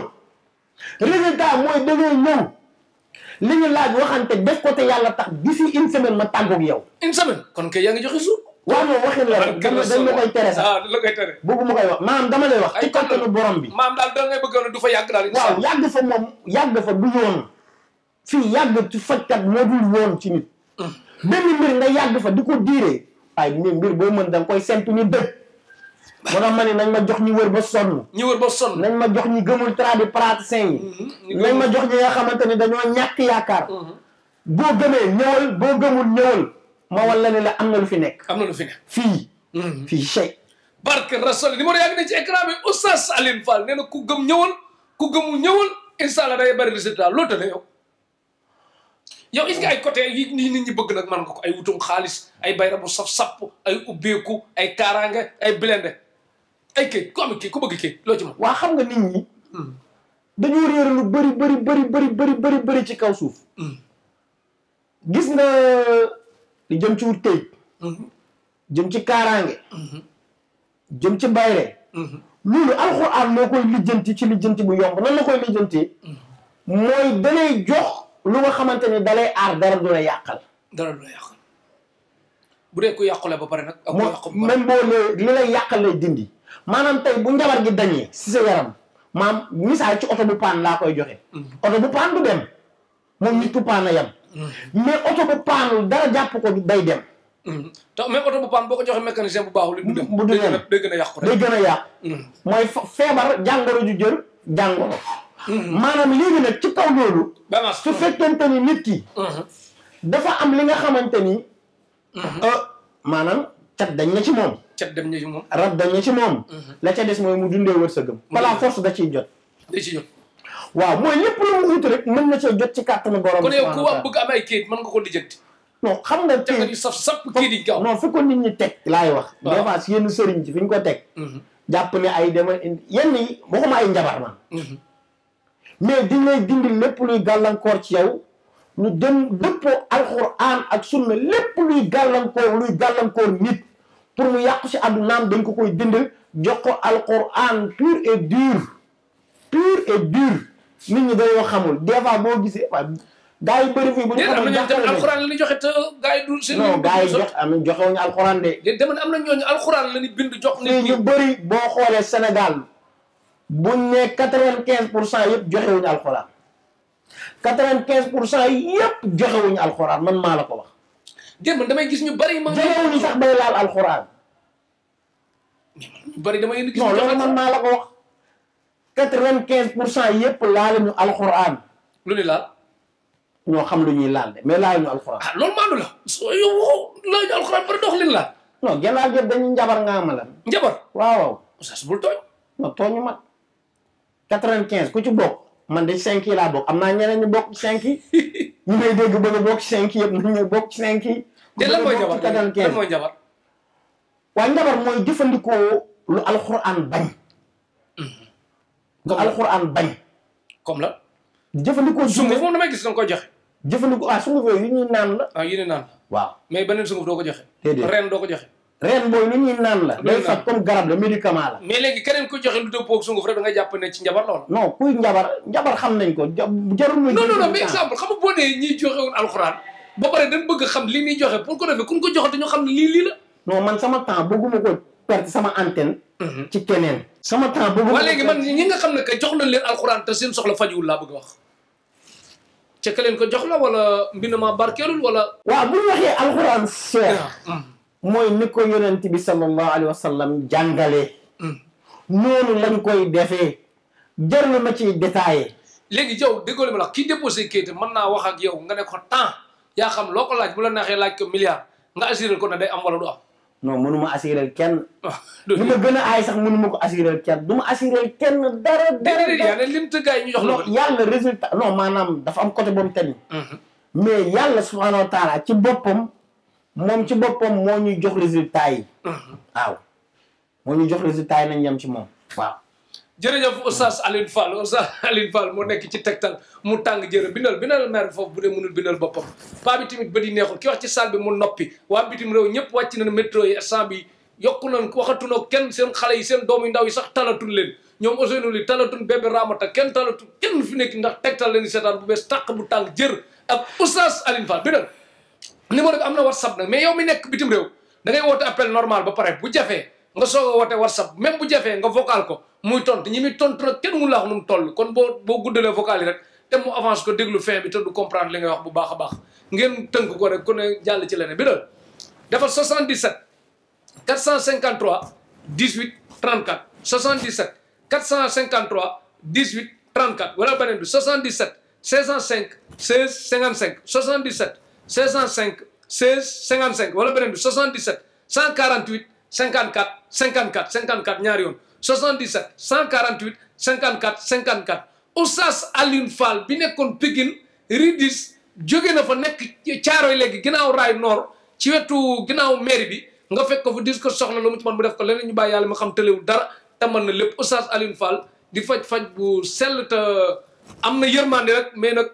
résultat mooy da ngay ñëw li ñu laaj waxante def ko te yàlla tax d'ici une semaine ma tàggoog yow. une semaine kon kay yaa ngi joxe suuf. waaw moom waxin la rek dañ ma koy tere sax la koy tere bëggu ma koy wax maanaam dama lay wax ci kattanu borom bi maanaam daal da ngay bëggoon du fa yàgg daal waaw yàgg fa moom yàgg fa du yoon fii yàgg ci fajkat moo dul yoon ci nit benn mbir nga yàgg fa di ko diiree waaye mbir boo mën da nga koy sentu ñu dëj moo tax ma ne nañ ma jox ñi wër ba sonn nañ ma jox ñi gëmul tradipraticien yi nañ ma jox ñi nga xamante ne dañoo ñàkk yaakaar boo gëmee ñëwal boo gëmul ñëwal ma wala ne la am na lu fi nekk am na lu fi nekk fii chey barke Rasul numéro yaa ngi ne ci écran bi Oustaz Alioune Fall nee na ku gëm ñëwal ku gëmul ñëwal incha allah day bari résultat loolu tane yow est-ce que ay côté yi nit ñi bëgg nag man nga ko ay wutum xaalis ay bayra bu saf-sapp ay ubbeeku ay kaaraange ay blende ay kii ku am kii ku bëgg kii loo ci mën waa xam nga nit ñi dañoo réer lu bëri ci kaw suuf gis nga li jëm ci wut këyit jëm ci kaaraange jëm ci bayre loolu alxuraan moo koy lijjanti ci lijjanti bu yomb nan la koy lijjanti mooy dalay jox lu nga xamante ne dalay aar dara du la yàqal bu dee ku yàqule ba pare nag ak yàqu même boo li lay yàqal lay dindi maanaam tey bu njabar gi dañee si sa yaram maam misaal ci oto bu paan laa koy joxe oto bu paan du dem moom nit ku paan a yem mais oto bu paanul dara jàpp ko day dem te même oto bu paan boo ko joxe mécanicien bu baaxul du dem bu du dem day gën a yàqu rek day gën a yàqu mooy feebar jàngoro ju jël jàngoro maanaam léegi nag ci kaw loolu su fekkente ni nit ki dafa am li nga xamante ni maanaam cat dañ na ci moom cat dem na ci moom rab dañ na ci moom la ca des mooy mu dundee wërsëgam par force da ciy jot da ciy jot waaw mooy lépp lu mu ut rek mën na cee jot ci kàttanu borom kon yow ku wax bëgg am ay kayit mën nga ko lijjanti non xam nga cat yu saf sap kayit yi gaaw non fi ko nit ñi teg laay wax des fois si yenn sëriñ ci fi ñu ko teg jàpp ne ay dema yenn yi waxuma ay njabar man mais di lay dindi lépp luy gàllankoor ci yow lu dem dëppoo alxuraan ak sunna lépp luy gàllankoor nit pour mu yàqu si àddunaam dañ ko koy dindal jox ko alxuraan pur et dur nit ñi dañoo xamul des fois boo gisee waaye gaa yi bëri fii bu ñu xamul jàppale alxuraan la ñuy joxe te gaa yi du seen non gaa yi joxewuñu alxuraan de dama ne am na ñooñu alxuraan la ni bind jox nit ñi ñu bëri boo xoolee Sénégal buñ ne 95% yëpp joxewuñu alxuraan 95% yëpp joxewuñu alxuraan man maa la ko wax. démb damay gis ñu bari. joxewuñu sax bay laal alxuraan. ñu bari damay gis. non loolu man maa la ko wax 95% yëpp laaluñu alxuraan. lu ni laal. ñoo xam lu ñuy laal de mais laaluñu alxuraan. ah loolu maandu la. soo yow laaluñu alxuraan bari dox li laal. non gannaaw yëpp dañuy njabar nga ama la. njabar waaw. oustaz bul tooñ. non tooñu mat 95 ku ci bokk man de 5 yi laa bokk am naa ñeneen ñu bokk ci 5 yi ñu ngay dégg bëgg a bokk ci 5 yëpp nañ ñu bokk ci 5 yi. te lan mooy njabar lan mooy njabar. waaye njabar mooy jëfandikoo lu alxuraan bañ. lu alxuraan bañ. comme la. jëfandikoo sunguf moom damay gis nga koy joxe. jëfandikoo sunguf yooyu yu ñuy naan la. yu ñuy naan la. waaw mais beneen sunguf doo ko joxe. déedéet ren doo ko joxe. reen booy lu ñuy naan la. day faj comme garab la médicament la. mais léegi keneen ku joxe lu dëppoo ak sunguf rek da nga jàpp ne ci njabar lool. non kuy njabar xam nañ ko jarul muy. non mais exemple xam nga boo nee ñiy joxe woon alxuraan ba pare dañ bëgg xam li ñuy joxe pour ko defee ku ko joxe ñu xam ne lii la. non man sama temps bëgguma ko perte sama antenne. ci keneen. sama temps bëgguma ko perte léegi man ñi nga xam ne que jox nañ leen alxuraan te seen soxla fajuwul laa bëgg a wax. ca ka leen ko jox la wala mbind ma barkeelul wala. waaw bu ñu waxee alxuraan seer. mooy ni ko yonent bi sallallahu alayhi wa sallam jàngalee. noonu lañ koy defee jarul ma ciy détaillé. léegi yow déggoo li ma la kii déposé kayit mën naa wax ak yow nga ne ko temps yaa xam loo ko laaj bu la neexee laaj ko milliard nga assuré ko ne day am wala du am. non mënu ma assuré kenn. li ma gën a aay sax mënu ma ko assuré kenn du ma assuré kenn dara. yaa ne lim tëggaay ñu jox la ko. yàlla résultat non maanaam dafa am côté boobu tamit. mais yàlla subhanahu wa taala ci boppam. moom ci boppam moo ñuy jox résultat yi. waaw moo ñuy jox résultat yi nañ yem ci moom waaw. jërëjëf Oustaz Alioune Fall moo nekk ci Tektal mu tàng jërë bindal maire foofu bu dee mënul bindal boppam paa bi tamit ba di neexul ki wax ci salle bi mu noppi waa bitim réew ñëpp wàcc nañ métro yi instant bi yokku nañ waxatunoo kenn seen xale yi seen doom yu ndaw yi sax talatul leen ñoom Ousseynou li talatul bébé Ramata kenn talatul kenn fi nekk ndax Tektal leen di seetaan bu bees tàq bu tàng jër ak Oustaz Alioune Fall bindal numéro bi am na WhatsApp nag mais yow mi nekk bitim réew da ngay woote appel normal ba pare bu jafee nga soog a woote WhatsApp même bu jafee nga vocal ko muy tontu ñi muy tontu nag kenn mu la wax nu mu toll kon boo guddalee vocal yi rek te mu avance ko déglu fin bi te du comprendre li ngay wax bu baax a baax ngeen tënk ko rek ku ne jàll ci leneen bi dal defal 77 453 18 34 77 453 18 34 wala beneen bi 77 605 16 55 77 505 16 55 wala beneen bi 77 148 54 54 54 ñaari yoon 77 148 54 54 Oustaz Alioune Fall bi nekkoon Pikine Ridis jóge na fa nekk Caaroy léegi ginnaaw raay nord ci wetu ginnaaw mairie bi nga fekk ko fa dis ko soxla lu mu ci man mu def ko leneen ñu bàyyi yàlla ma xam tëlewul dara te mën na lépp Oustaz Alioune Fall di faj bu sell te am na yërmande rek mais nag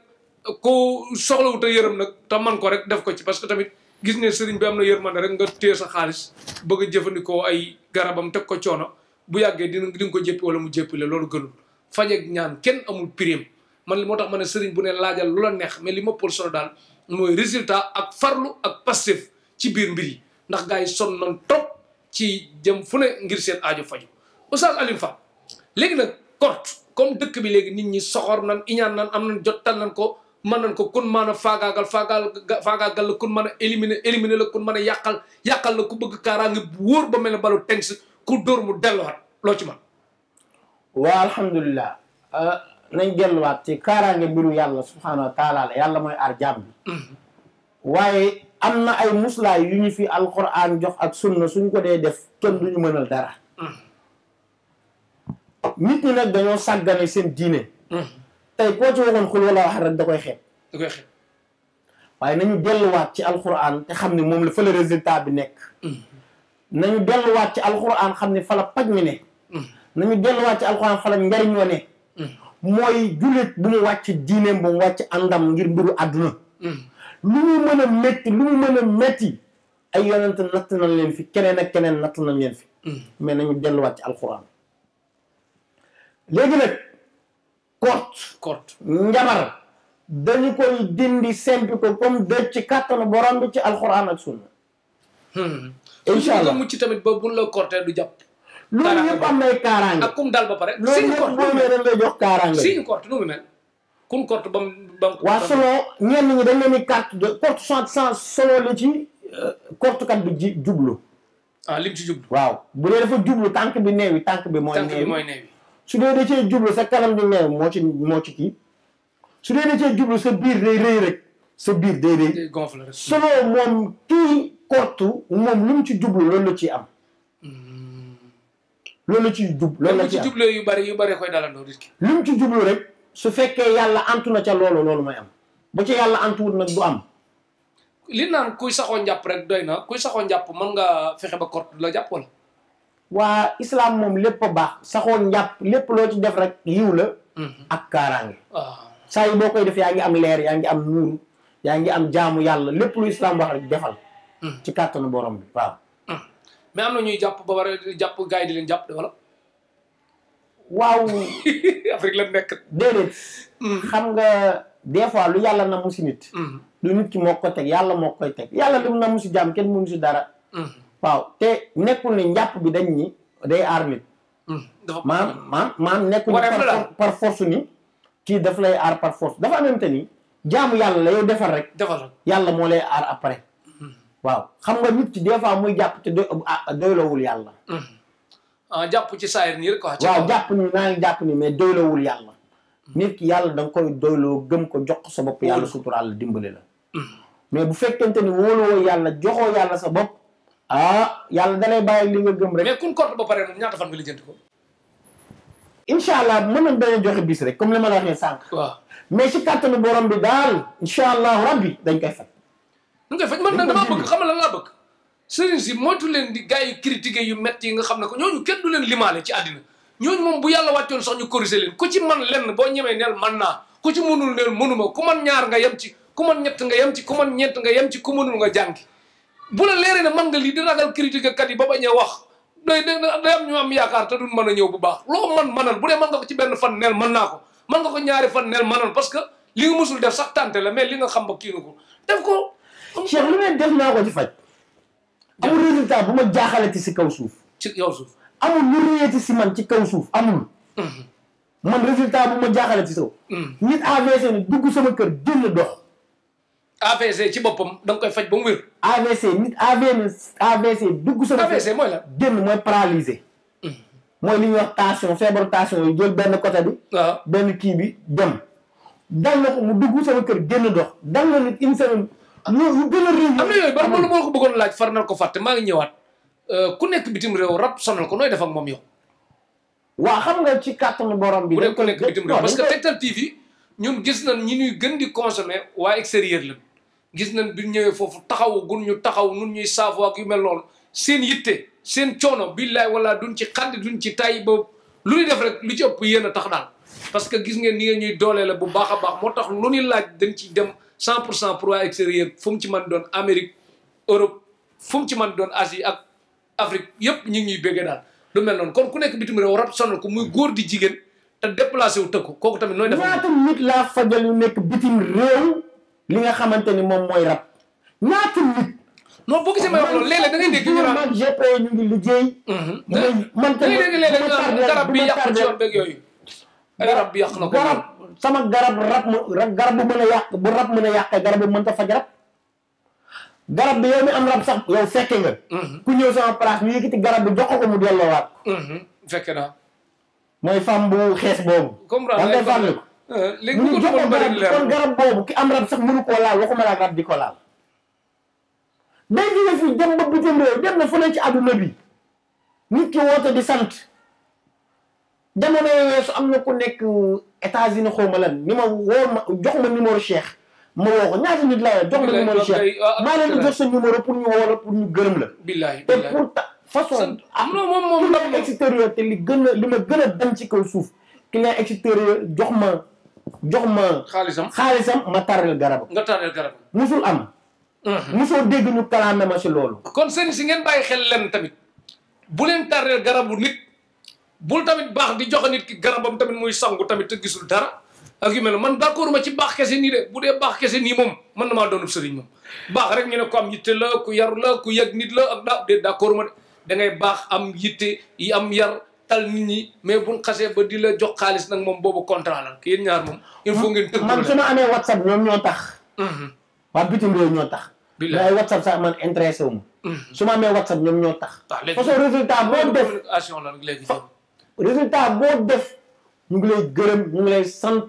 ku soxlawut a yërëm nag te man ko rek def ko ci parce que tamit gis ne sëriñ bi am na yërmande rek nga téye sa xaalis bëgg a jëfandikoo ay garabam teg ko coono bu yàggee di nga ko jéppi wala mu jéppi la loolu gënul fajeeg ñaan kenn amul prime man li moo tax ma ne sëriñ bu ne laajal lu la neex mais li ma pël solo daal mooy résultat ak farlu ak passif ci biir mbir yi ndax gars yi sonn nañ trop ci jëm fu ne ngir seen aajo faju Oustaz Alioune Fall léegi nag korte comme dëkk bi léegi nit ñi soxor nan iñaan nan am nañ jottal nañ ko mën nañ ko kun mën a faagaagal la kun mën a éliminer la kun mën a yàqal la ku bëgg kaaraange bu wóor ba mel ne balu tengs ku dóor mu delluwaat loo ci man waa alhamdulilah nañ delluwaat ci kaaraange mbiru yàlla subhaanahu wa taala la yàlla mooy aar jaam bi waaye am na ay muslaay yu ñu fi alquran jox ak sunna suñ ko dee def kenn duñu mënal dara nit ñi nag dañoo sàggane seen diine tey koo ci waxoon xul wala wax rek da koy xeeb waaye nañu delluwaat ci alquran te xam ne moom la fa la résultat bi nekk nañu delluwaat ci alquran xam ne fa la paj mi ne nañu delluwaat ci alquran fa la njariñ wa ne mooy jullit bu mu wàcc diineem bu mu wàcc àndam ngir mbiru àdduna lu mu mën a métti lu mu mën a métti ay yonent natt nañ leen fi keneen ak keneen natt nañ leen fi mais nañu delluwaat ci alquran léegi nag korte njabar dañu koy dindi sempi ko comme dëj ci kàttanu borom bi ci alquran ak sunna incha allah mucc tamit ba buñ la kortee du jàpp loolu yëpp am nay kaaraange ak kum dal ba pare loolu yëpp boo mee dañ lay jox kaaraange signe korte nu mu mel kun korte bam waa solo ñenn ñi dañ leen di carte de korte sans solo li ci kortekat bi jublu lim ci jublu waaw bu dee dafa jublu tànk bi neewi tànk bi mooy neewi su dee da cee jublu sa kanam di neew moo ci kii su dee da cee jublu sa biir day rëy rek sa biir day rëy solo moom kii korte moom lu mu ci jublu loolu la ciy am loolu la ciy loolu la ci am jublu yu bari koy dalandoo nit ki lu mu ci jublu rek su fekkee yàlla antu na ca loolu mooy am bu ci yàlla antuwut nag du am li naan kuy saxoo njàpp rek doy na kuy saxoo njàpp mën nga fexe ba korte du la jàpp wala waa islam moom lépp a baax saxoo njàpp lépp loo ci def rek yiw la ak kaaraange saa yi boo koy def yaa ngi am leer yaa ngi am nuuru yaa ngi am jaamu yàlla lépp lu islam wax rek defal ci kàttanu borom bi waaw mais am na ñuy jàpp ba war a jàpp gars yi di leen jàpp de wala waaw Afrique la nekk déedéet xam nga des fois lu yàlla na mu si nit lu nit ki moo ko teg yàlla moo koy teg yàlla li mu na mu si jàmm kenn mënu si dara waaw te nekkul ne njàpp bi dañ ni day aar nit maam nekkul par force ni kii daf lay aar par force dafa amante ni jaamu yàlla la yow defal rek yàlla moo lay aar après waaw xam nga nit ki des fois muy jàpp te doylawul yàlla jàpp ci saayir nii rek waaw jàpp ni naa ngi jàpp ni mais doylawul yàlla nit ki yàlla da nga koy doyloo gëm ko jox ko sa bopp yàlla suturaal dimbali la mais bu fekkente ni wóoluwoo yàlla joxoo yàlla sa bopp yàlla dalay bàyyi li nga gëm rek mais kun korte ba pare ñaata fan nga lijjanti ko incha allah mën nañ bañ a joxe bis rek comme li ma la waxee sànq waaw mais ci kàttanu borom bi daal incha allahu rabbi dañ koy faj ñu koy faj man nag damaa bëgg xamal lan laa bëgg sëriñ si moytu leen di gars yi critiqué yu métti yi nga xam ne ko ñooñu kenn du leen limaale ci àddina ñooñu moom bu yàlla wàccoon sax ñu corrigé leen ku ci man lenn boo ñemee neel man naa ku ci mënul neel mënuma ku man ñaar nga yem ci ku man ñett nga yem ci ku man ñeent nga yem ci ku mënul nga jàngi bu la leeree ne man nga lii di ragal critiqué kat yi ba bañ a wax day am ñu am yaakaar te duñ mën a ñëw bu baax loo manal bu dee mën nga ko ci benn fan neel mën naa ko mën nga ko ñaari fan neel manal parce que li nga musul def sax tànte la mais li nga xam ba kii na ko def ko Cheikh lu ne def naa ko ci faj amul résultat bu ma jaaxalati si kaw suuf ci yow suuf amul lu réyati si man ci kaw suuf amul man résultat bu ma jaaxalati si kaw nit AVC ni dugg sama kër génn dox AVC ci boppam da nga koy faj ba mu wér AVC nit AVC dugg sama kër AVC mooy la génn mooy paralysé mooy li ñuy wax tension feebaru tension yi jël benn côté bi benn kii bi dem dal na ko mu dugg sama kër génn dox dal na nit une semaine lu gën a réew am na yooyu ba loolu moo ko bëggoon laaj far na ko fàtte maa ngi ñëwaat ku nekk bitim réew rab sonal ko nooy def ak moom yow. waa xam nga ci kàttanu borom bi. bu dee ku nekk bitim réew parce que Tektal TV ñun gis nañ ñi ñuy gën di consommer waa extérieur la gis nañ bi ñëwee foofu taxawu gun ñu taxaw nun ñuy saafo ak yu mel noonu seen yitte seen coono billaay wala duñ ci xaddi duñ ci tay ba lu ñuy def rek lu ci ëpp yéen a tax daal parce que gis ngeen ni ngeen ñuy doole la bu baax a baax moo tax lu ñuy laaj dañ ci dem 100% pour waa extérieur fu mu ci mën doon Amérique Europe fu mu ci mën doon Asie ak Afrique yëpp ñu ngi ñuy béggee daal lu mel noonu kon ku nekk bitim réew rab sonal ko muy góor di jigéen te déplacé wu tëkku kooku tamit nooy def. ñaata nit laa fajal yu nekk bitim réew li nga xamante ni moom mooy rab ñaata nit. non boo gisee may wax loolu léeg-léeg da ngay dégg ñu naan GP ñu ngi liggéey. man tamit da ngay dégg léeg-léeg garab bi yàq ci yoon beeg yooyu. ay rab bi yàq na ko garab sama garab garab bu mën a yàq bu rab mën a yàqee garab bu mënta faj rab. garab bi yow mi am rab sax yow fekke nga. ku ñëw sama place ñu yëkkati garab bi jox ko mu delloowaat. fekke naa. mooy femme bu xees boobu. comprendre nga ko. léegi bu ko doon bëri leer kon garab boobu ki am rab sax mënu koo laal waxuma la rab di ko laal. day jóge fi dem ba bitim réew dem na fu ne ci àdduna bi nit ki woote di sant jamono weesu am na ku nekk États-Unis xaw ma lan ni ma woo ma jox ma numéro Cheikh ma woo ko ñaata nit la jox ma numéro Cheikh maa leen di jox sa numéro pour ñu woo la pour ñu gërëm la. billahi te pour façon am na moom client extérieur te li ma gën a dem ci kaw suuf client extérieur jox ma xaalisam ma tarrel garabam. nga tarrel garabam. musul am. musoo dégg ñu kalaame ma si loolu. kon seen si ngeen bàyyi xel leen tamit bu leen tarrel garabu nit bul tamit baax di joxe nit ki garabam tamit muy sangu tamit te gisul dara ak yu mel man d'accord ma ci baax kese nii de bu dee baax kese nii moom mën na maa doonub sëriñ moom baax rek ñu ne ko am yitte la ku yaru la ku yëg nit la ak daa de d'accord ma de da ngay baax am yitte yi am yar tal nit ñi mais buñ xasee ba di la jox xaalis nag moom boobu contrat la yéen ñaar moom il faut ngeen tëgg man su ma amee WhatsApp ñoom ñoo tax waa bitim réew ñoo tax mais WhatsApp sax man intéressé wu ma su ma amee WhatsApp ñoom ñoo tax façon résultat boo def résultat boo def ñu ngi lay gërëm ñu ngi lay sant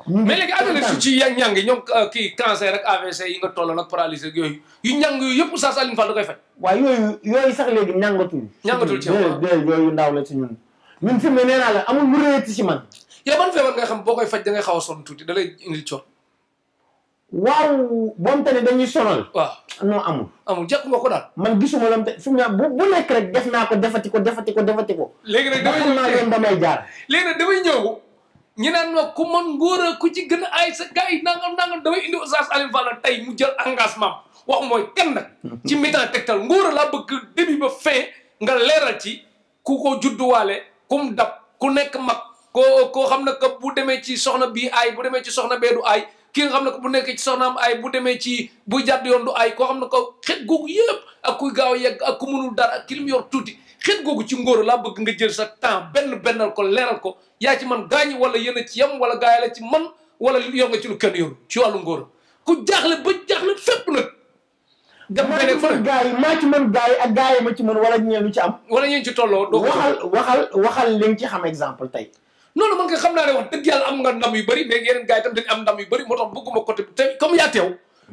mais léegi àdduna su ci ñàng yi ñoom kii cancer ak AVC yi nga toll nag paralysé ak yooyu yu ñàng yu yëpp Oustaz Alioune Fall da koy faj waaw yooyu sax léegi ñàngatul ci yooyu ndaw la ci ñun fi mu ne nee naa la amul lu réeti ci man yow ban feebar nga xam boo koy faj da ngay xaw a sonn tuuti da lay indil coon waaw boom te ne dañuy sonal waaw non amul jàpp nga ko daal man gisuma lam te fi mu ne bu nekk rek def naa ko defati ko léegi nag damay jaar léegi nag damay ñëw ñu naan ma ku mën ngóor ku ci gën a ay sa gars yi nangam damay indi Oustaz Alioune Fall tey mu jël engagement wax mooy kenn nag ci mi-temps Tektal ngóor laa bëgg début ba fin nga leeral ci ku ko judduwaale kum dab ku nekk mag koo xam ne que bu demee ci soxna bii aay bu demee ci soxna bee du aay ki nga xam ne que bu nekkee ci soxnaam aay bu demee ci buy jàdd yoon du aay koo xam ne ko xet googu yëpp ak kuy gaaw a yegg ak ku mënul dara ak ki lim yor tuuti xet googu ci ngóor laa bëgg nga jël sa temps bennal ko leeral ko yaa ci man gaañi wala yéen a ci yem wala gaay la ci man wala yor nga ci lu kenn yoru ci wàllu ngóor ku jaaxle ba jaaxle fépp nag dem nga nekk fa gaay yi maa ci mën gaay yi ak gaay yi ma ci mën wala ñeen lu ci am wala ñeen ci tolloo doo waxal li nga ci xam exemple tey noonu man nga xam naa ne wax dëgg yàlla am nga ndam yu bëri mais yeneen gars yi tam dañu am ndam yu bëri moo tax bëgguma côté bi te comme yaa teew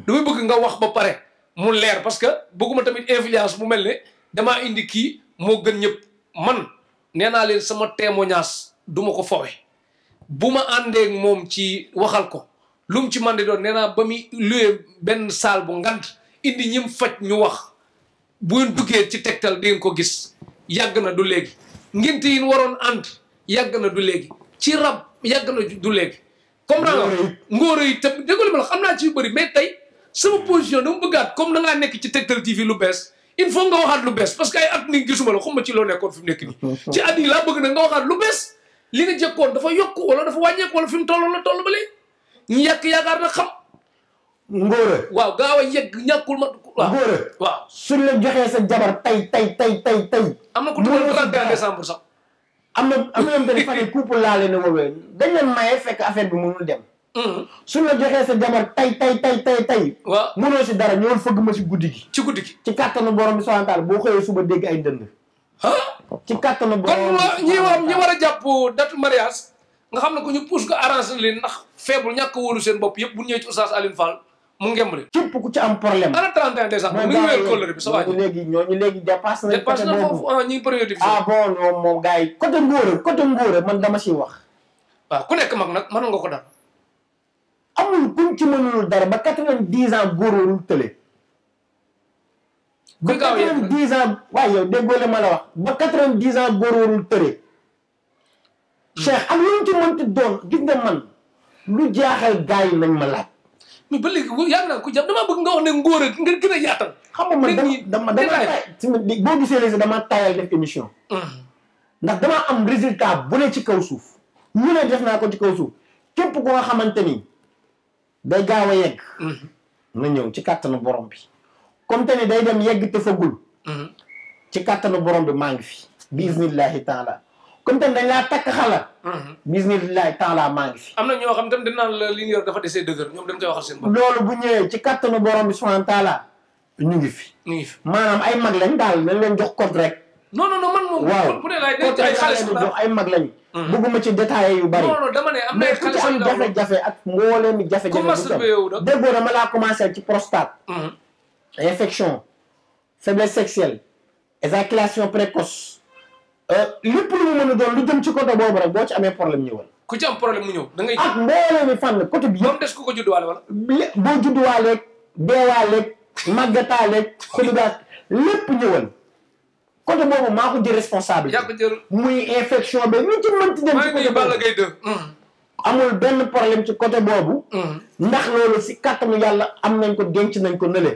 damay bëgg nga wax ba pare mu leer parce que bëgguma tamit influence bu mel ne damaa indi kii moo gën ñëpp man nee naa leen sama témoignage du ma ko fowe bu ma àndee moom ci waxal ko lu mu ci man di doon nee naa ba muy luwee benn salle bu ngand indi ñim faj ñu wax bu ngeen duggee ci Tektal di ngeen ko gis yàgg na du léegi ngénte yi waroon ànd yàgg na du léegi ci rab yàgg na du léegi comme da nga ngóoro yi tam déggoo li ma la xam naa ci yu bëri mais tey sama position dama bëggaat comme da ngaa nekk ci Tektal TV lu bees il faut nga waxaat lu bees parce que ay at ni gisuma la xuma ci loo nekkoon fi mu nekk nii ci at yi laa bëgg nag nga waxaat lu bees li nga jëkkoon dafa yokk wala dafa wàññeeku wala fi mu tolloon la toll ba léegi ñu yàq yaakaar na xam ngóora waaw gaaw a yegg ñàkkul ma waaw ngóora waaw suñ la joxee sa jabar tey am na ko tugal 31 décembre sax am na yoom te ne fan yi couple laa leen woowee dañ leen maye fekk affaire bi mënul dem suñ la joxee sa jabar tey waaw mënoo si dara ñëwal fëgg ma si guddi gi ci kàttanu borom bi subhanahu wa taala boo xëyee suba dégg ay ndënd ci kàttanu borom kon ñi war a jàpp date mariage nga xam ne ko ñu pousse ko arrangé leen ndax faible ñàkk a wóolu seen bopp yëpp bu ñëwee ci Oustaz Alioune Fall mu ngembali. képp ku ci am problème. ana 31 décembre mi ngi wéyal kóllëre bi sa waa ji. ñooñu léegi dépassé nañ. dépassé na foofu ah ñi ngi première division. ah bon moom gars yi côté ngóora man dama siy wax. waaw ku nekk mag nag mën nga ko dara. amul kuñ ci mënul dara ba 90 ans góor warul tële. ba 90 ans waaye yow déggoo ma la wax ba 90 ans góor warul tële. Cheikh ak lu ñu ci mënti doon gis nga man lu jaaxal gars yi nañ ma laaj. mais ba léegi yàgg naa ko jàpp damaa bëgg nga wax ne ngóor nga gën a yaatal. xam nga man dama boo gisee léegi dama tayal def émission. ndax damaa am résultat bu ne ci kaw suuf. ñu ne def naa ko ci kaw suuf képp ko nga xamante ni day gaaw a yegg. na ñëw ci kàttanu borom bi. comme te ni day dem yegg te fagul. ci kàttanu borom bi maa ngi fi. bismillahi taala. comme te ni dañ laa takk xala. bismillahi taala maa ngi fi. am na ñoo xam tam dañ naan la li ñu yor dafa desee dëgër ñoom dañ koy waxal seen bopp. loolu bu ñëwee ci kàttanu borom bi subhanahu taala ñu ngi fi. ñu ngi fi maanaam ay mag lañ daal nañ leen jox code rek. non man moom. waaw bu dee laay dañ ay xale sax jox ay mag lañ. bëgguma ci détaillé yu bari. non dama ne am na ay xale sax am jafe-jafe ak mbooleem jafe-jafe. commencé ba yow da déggoo dama laa commencé ci prostate. infection faiblesse sexuelle éjaculation précoce. lépp lu mu mën a doon lu jëm ci côté boobu rek boo ci amee problème ñëwal. ku ci am problème mu ñëw da ngay. ak mbooleemi fànn côté bi yëpp. des ku ko judduwaale wala. boo judduwaaleeg deewaaleeg màggataaleeg xudugaat lépp ñëwal. côté boobu maa ko jël responsable. yaa ko jël muy infection bi lu ci mënti dem. ci côté boobu amul benn problème ci côté boobu. ndax loolu si kàttanu yàlla am nañ ko denc nañ ko nële.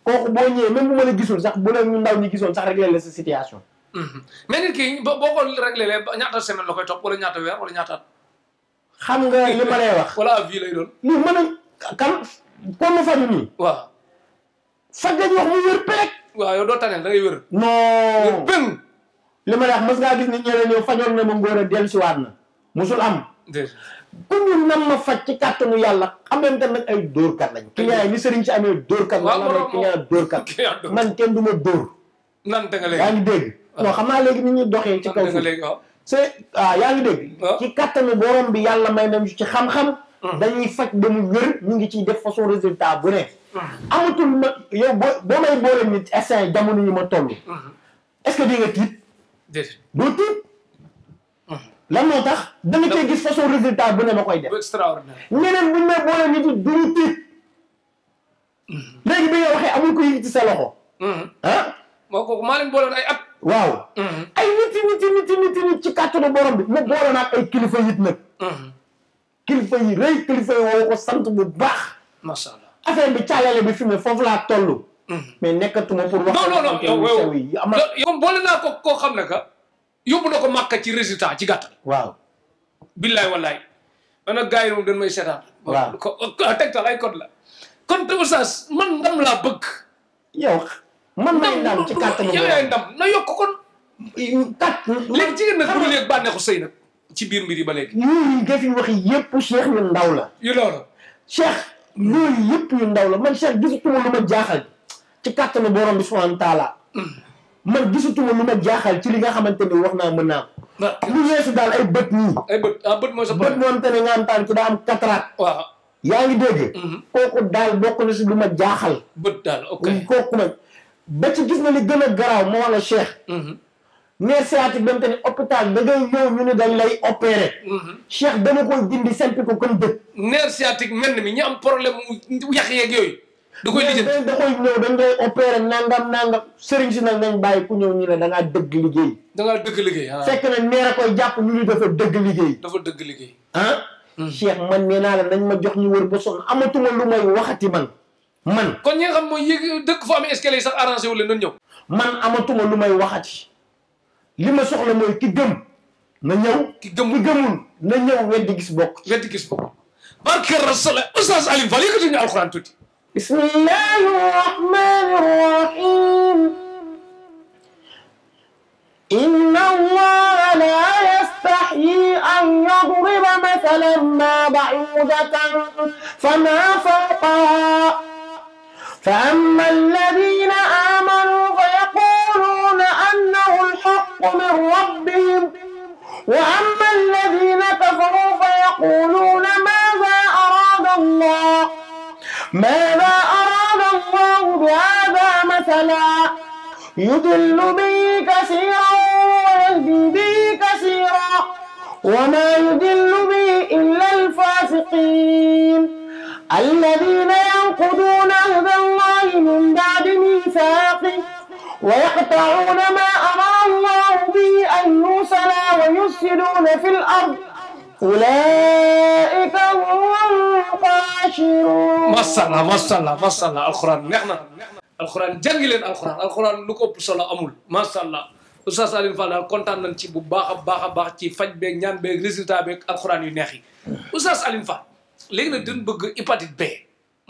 kooku boo ñëwee même bu ma la gisul sax bu leen ñu ndaw ñi gisoon sax réglé la sa situation. mais nit ki boo ko réglé ñaata semaine la koy topp wala ñaata weer wala ñaata at. xam nga li ma lay wax. wala vie lay doon. lii mën a kan comme ma faju nii. waaw. faj lañ wax mu wér peeg. waaw yow doo taneel da ngay wér. non wér li ma lay wax mos ngaa gis nit ñeneen ñëw fajoon na ma ngóor a dellusiwaat na musul am. ku ñu nam ma faj ci kàttanu yàlla xam nga nag ay dóorkat lañ. client yi ni sëriñ si amee dóorkat. waaw wala client dóorkat. man kenn du ma dóor. nante nga léegi yaa ngi dégg. non xam naa léegi ni ñuy doxee ci kaw suuf c'est yaa ngi dégg. ci kattanu borom bi yàlla may nañu ci xam-xam. dañuy faj ba mu wér ñu ngi ciy def façon résultat bu ne. amatul ma yow boo may boole nit instant jamono yi ma toll. est-ce que di nga tiit. déedéet doo tiit. lan moo tax da nga cee gis façon résultat bu ne ma koy def. extraordinaire. ñeneen buñ may boole nit yi duñu tiit. léegi bi nga waxee amul ko yëg ci sa loxo. ah. moo kooku maa leen booloon ay at. waaw. ay nit ci kàttanu borom bi mu boole naa ay kilifa yit nag. kilifa yi rëy kilifa yi woo ko sant bu baax. macha allah affaire bi caalale bi fi mu foofu laa toll. mais nekkatuma pour wax. non yow boole naa ko koo xam ne que yóbbu na ko màkka ci résultat ci gàttal. waaw. billaay wallaay. man nag gars yi moom dañ may seetaan. waaw tegtal ay code la. kon te oustaz man ndam laa bëgg. yow. man may ndam ci kàttanu yow yaay ndam na yokk kon. léegi jigéen nag bu léegi bànneexu sëy nag ci biir mbir yi ba léegi. yooyu nga fi wax yëpp Cheikh yu ndaw la. yu loolu. Cheikh yooyu yëpp yu ndaw la man Cheikh gisatuma lu ma jaaxal ci kàttanu borom bi subhanahu wa taala. man gisatuma lu ma jaaxal ci li nga xamante ni wax naa mën naa ko. lu weesu daal ay bët nii. ay bët bët mooy sa bët moom te ne nga am taan ci daa am cataracte. waaw. yaa ngi dégg. kooku daal bokk na si lu ma jaaxal. bët daal ok kooku nag. ba ci gis na li gën a garaaw moo wala Cheikh. nerf sciatique ba mu te ne hôpital da ngay ñëw ñu ne dañ lay opéré. Cheikh dama koy dindi sempi ko comme dëkk. nerf sciatique mel mi ñu am problème mu yàq yeeg yooyu. da koy lijjanti da koy ñëw dañ lay opéré nangam sëriñ si nag nañ bàyyi ku ñëw ñu ne da ngaa dëgg liggéey. da ngaa dëgg liggéey ah. fekk na neer a koy jàpp ñu ni dafa dëgg liggéey. dafa dëgg liggéey. ah. Cheikh man nee naa la nañ ma jox ñu wër ba sonn amatuma lu may waxati man. kon ñi nga xam mooy yéeg dëkk foo amee escalier yi sax arrangé wu leen doon ñëw. man amatuma lu may waxati li ma soxla mooy ki gëm na ñëw. ki gëmul na ñëw weddi gis bokk. weddi gis bokk. barke Rasul Oustaz Alioune Fall yëkkati ñu alxuraan tuuti. bismillahi rahmani rahim. inna allaha la yastahyi an yadriba mathalan ma ba'udatan fama fawqaha فأما الذين آمنوا فيقولون أنه الحق من ربهم وأما الذين كفروا فيقولون ماذا أراد الله ما هذا مثلا يضل به كثيرا ويهدي به كثيرا وما يضل به إلا الفاسقين الذين ينقضون عهد الله من بعد ميثاقه ويقطعون ما أمر الله به أن يوصل ويفسدون في الأرض أولئك هم الخاسرون. masalla alxuraan neex na alxuraan jàngi leen alxuraan lu ko ëpp solo amul masalla Oustaz Alioune Fall daal kontaan nañ ci bu baax a baax ci faj beeg ñaan beeg résultat beeg alxuraan yu neex yi Oustaz Alioune Fall léegi nag dañ bëgg hépatite B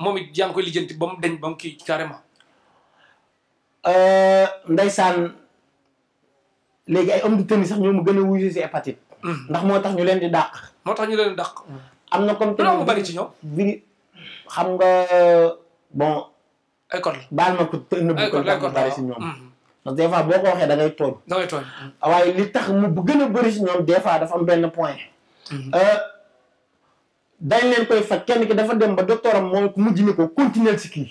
moom it yaa ngi koy lijjanti ba mu deñ ba mu kii carrément. Ndeysaan léegi ay homme de tenue sax ñoo mu gën a wuyu si hépatite. ndax moo tax ñu leen di dàq. am na comme mu bari ci ñoom. xam nga bon. ay code la baal ma ko nëbb ko tax mu bari si ñoom. parce que des fois boo ko waxee da ngay tooñ. waaye li tax mu gën a bëri si ñoom des fois dafa am benn point. dañ leen koy faj kenn ki dafa dem ba docteur am moom mujj ni ko continuer si kii.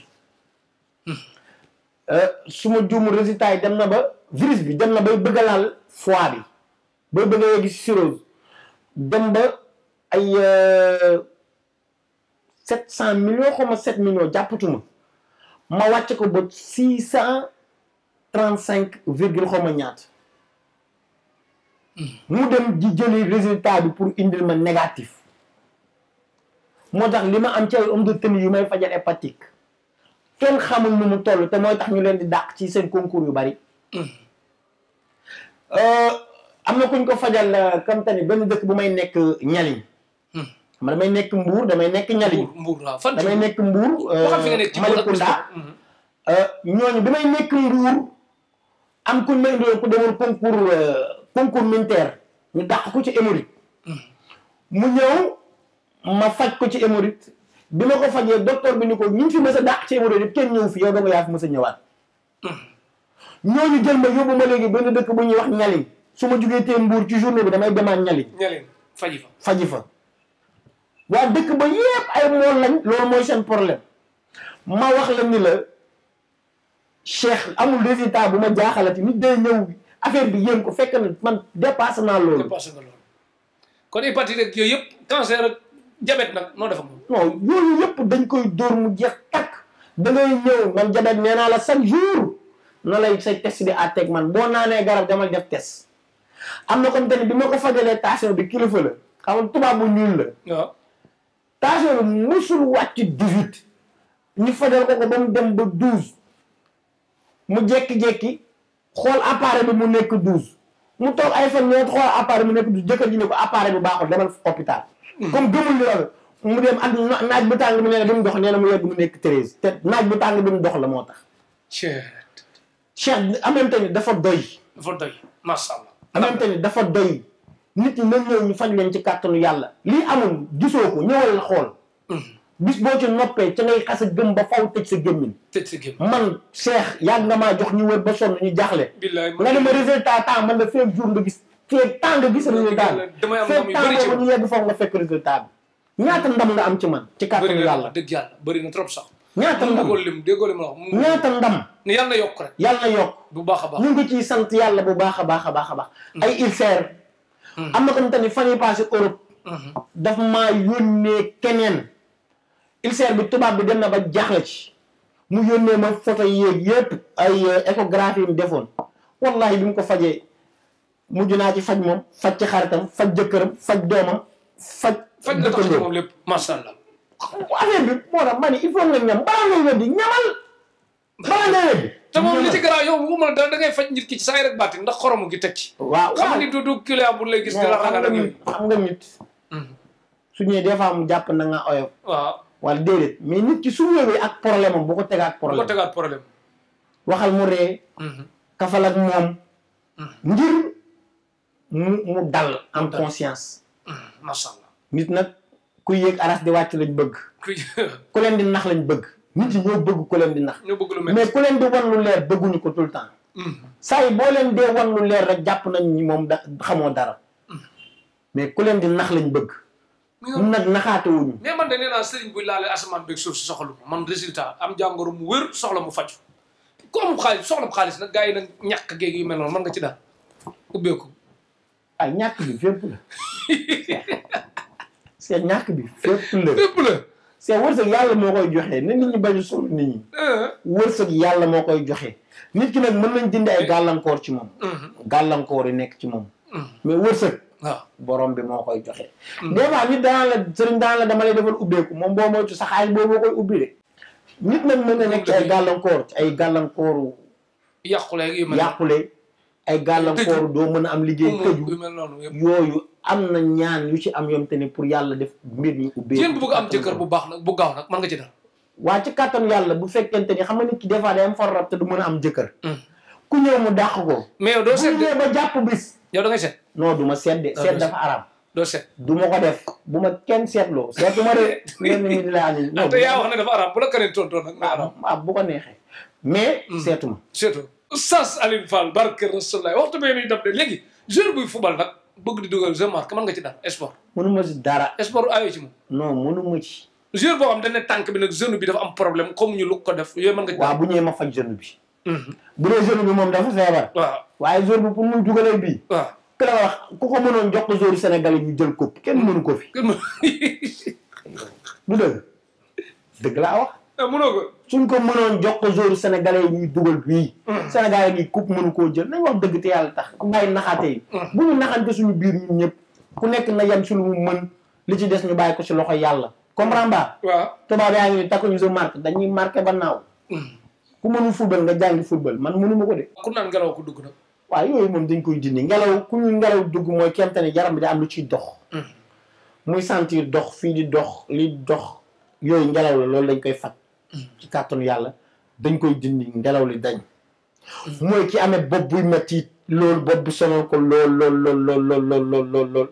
su ma juumul résultat yi dem na ba virus bi dem na bay bëgg a laal foie bi bay bëgg a yegg si cirrhose dem ba ay 700 millions xaw ma 7 millions jàppatuma ma wàcc ko ba 635 virgule xaw ma ñaat mu dem di jëli résultat bi pour indil ma négatif moo tax li ma am ci ay homme de tenue yu may fajal hépatique kenn xamul nu mu toll te mooy tax ñu leen di dàq ci seen concours yu bari am na kuñ ko fajal comme tani benn dëkk bu may nekk ñaliñ ma damay nekk Mbuur damay nekk ñaliñ damay nekk Mbuur Malicounda ñooñu bi may nekk Mbuur am kuñ ma indiwoon ku demoon concours militaire ñu dàq ko ci hémorroïde mu ñëw ma faj ko ci hémorroïde bi ma ko fajee docteur bi ni ko ñu fi mës a dàq ci hémorroïde yëpp kenn ñëw fi yow danga yaa fi mës a ñëwaat ñooñu jël ma yóbbu ma léegi benn dëkk bu ñuy wax ñaliñ su ma jugee tee Mbuur ci journée bi damay demaat ñaliñ faji fa waa dëkk ba yépp ay mool lañ loolu mooy seen problème ma wax la ni la Cheikh amul résultat bu ma jaaxalati nit day ñëw affaire bi yéen ko fekk na man dépassé naa loolu kon hépatite ak yooyu yëpp cancer ak diabète nag noo defa moom non yooyu yëpp dañ koy dóor mu jeex takk da ngay ñëw man diabète nee naa la chaque jour na lay say test di àtteeg man boo naanee garab demal def test am na comme te ni bi ma ko fajalee tension bi kilifa la xam nga tubaab bu ñuul la waaw tension bi musul wàcc 18 ñu fajal ko ba mu dem ba 12 mu jekki-jekki xool appareil bi mu nekk 12 mu toog ay fan ñoo xool appareil mu nekk 12 jëkkër ji ne ko appareil bi baaxul demal hôpital comme gëmul li loolu mu dem ak naaj bu tàng bi nee na bi mu dox nee na mu yegg mu nekk 13 te naaj bu tàng bi mu dox la moo tax Cheikh en même temps dafa doy masha Allah en même temps dafa doy nit ñi nañ ñëw ñu faj leen ci kàttanu yàlla lii amul gisoo ko ñëwal la xool bis boo ci noppee ca ngay xas a gëm ba faw tëj sa gémmiñ man Cheikh yàgg nga maa jox ñu wër ba sonn ñu jaaxle nga ne ma résultat temps man la feeg jour nga gis feeg temps nga gis résultat bi feeg temps boobu ñu yegg foofu nga fekk résultat bi ñaata ndam nga am ci man ci kàttanu yàlla dëgg yàlla bëri na trop sax ñaata ndam déggoo lim la wax ñaata ndam ne yàlla na yokk rek yàlla na yokk bu baax a baax ñu ngi ciy sant yàlla bu baax a baax a baax a baax ay ulcère am na comme tamit fan yi passé Europe daf maa yónnee keneen ulcère bi tubaab bi dem na ba jaaxle ci mu yónnee ma photo yéeg yëpp ay échographie mu defoon wallahi bi mu ko fajee mujj naa ci faj moom faj ci xaritam faj jëkkëram faj doomam faj dëkkandoo moom lépp masha Allah affaire bi moo tax ma ni il faut nga ñam balaa ngay weddi ñamal balaa ngay weddi te moom li ci garaaw yow bu ma da ngay faj nit ki ci saay rek baati ndax xoromu gi teg ci waaw xam nga ni du client bu lay gis di la xagal ak yooyu xam nga nit su ñëwee des fois mu jàpp na nga oyof waaw wala déedéet mais nit ki su ñëwee ak problème am bu ko tegaat problème waxal mu ree kafal ak moom ngir mu dal am conscience masha Allah nit nag ku yéeg aras di wàcc lañ bëgg ku leen di nax lañ bëgg nit yi ñoo bëgg ku leen di nax mais ku leen di wan lu leer bëgguñu ko tout le temps saa yi boo leen dee wan lu leer rek jàpp nañ ni moom xamoo dara mais ku leen di nax lañ bëgg ñun nag naxaate wuñu. mais man de nee naa sëriñ buy laalee asamaan beeg suuf si soxalu ma man résultat am jàngoro mu wér soxla mu faju ku am xaalis soxla mu xaalis nag gars yi nag ñàkk géeg yu mel noonu mën nga ci daal ubbeeku. ay ñàkk bi fépp la. c'est ñàkk bi fépp la. fépp la. c'est wërsëg yàlla moo koy joxe na nit ñi bañ a sonn nit ñi. wërsëg yàlla moo koy joxe. nit ki nag mën nañ dindi ay gàllankoor ci moom. gàllankoor yi nekk ci moom. mais wërsëg. waaw borom bi moo koy joxe. des fois nit daan la sëriñ daan la dama lay defal ubbeeku moom boo moytu sa xaalis boobu moo koy ubbi de. nit nag mën na nekk ci ay gàllankoor ci ay gàllankooru. yàqule ay gàllankooru doo mën a am liggéey tëju yooyu am na ñaan yu ci am yom te ne pour yàlla def mbir ñu ubbeeku. yéen bu bëgg am jëkkër bu baax nag bu gaaw nag mën nga ci dara. waa ci kàttan yàlla bu fekkente ni xam nga nit ki des fois day am farrab te du mën a am jëkkër. ku ñëw mu dàq ko. mais yow doo seet bu ñëwee ba jàpp bis. yow da ngay seet. non du ma seet de seet dafa araam. doo seet du ma ko def bu ma kenn seetloo seetu ma de. ñenn ñi di la andi. non te yaa wax ne dafa araam bu la keneen tontoon nag. waaw bu ko neexee. mais seetu ma. seetu Oustaz Alioune Fall barke Rasulullah waxtu bee ñuy dab de léegi joueur buy football nag bëgg di dugal jeune marque mën nga ci dara sport. mënuma ci dara. sport ayoo ci moom. non mënuma ci. joueur boo xam dañ ne tànk bi nag jeune bi dafa am problème comme ñu lu ko def yooyu mën nga ci. waaw bu ñëwee ma faj jeune bi. bu dee jeune bi moom dafa feebar. waaw waaye joueur bi pour mu dugalee bii. waaw ku la wax ku ko mënoon jox ko joueur sénégalais ñu jël ko kenn mënu ko fi. du dëgg dëgg laa wax. mënoo ko. suñ ko mënoon jox ko joueur sénégalais yi ñuy dugal bii. sénégalais yi coupe mënu koo jël nañ wax dëgg te yàlla tax bàyyi naxaate yi. bu ñu naxante suñu biir ñun ñëpp ku nekk na yem si lu mu mën li ci des ñu bàyyi ko si loxo yàlla. comprends ba. waaw tubaab yaa ngi takku ñu sa marque dañuy marqué ba naaw. ku mënul football nga jàngi football man mënuma ko de. ku naan ngelaw ko dugg nag. waaw yooyu moom dañ koy dindi ngelaw ku ñu ngelaw dugg mooy kéem te ne yaram bi da am lu ciy dox. muy sentir dox fii di dox li dox yooyu ngelaw la loolu dañ koy faj. ci kàttanu yàlla dañ koy dindi ngelaw li dañ. mooy ki amee bopp buy metti loolu bopp bu sonal ko lool.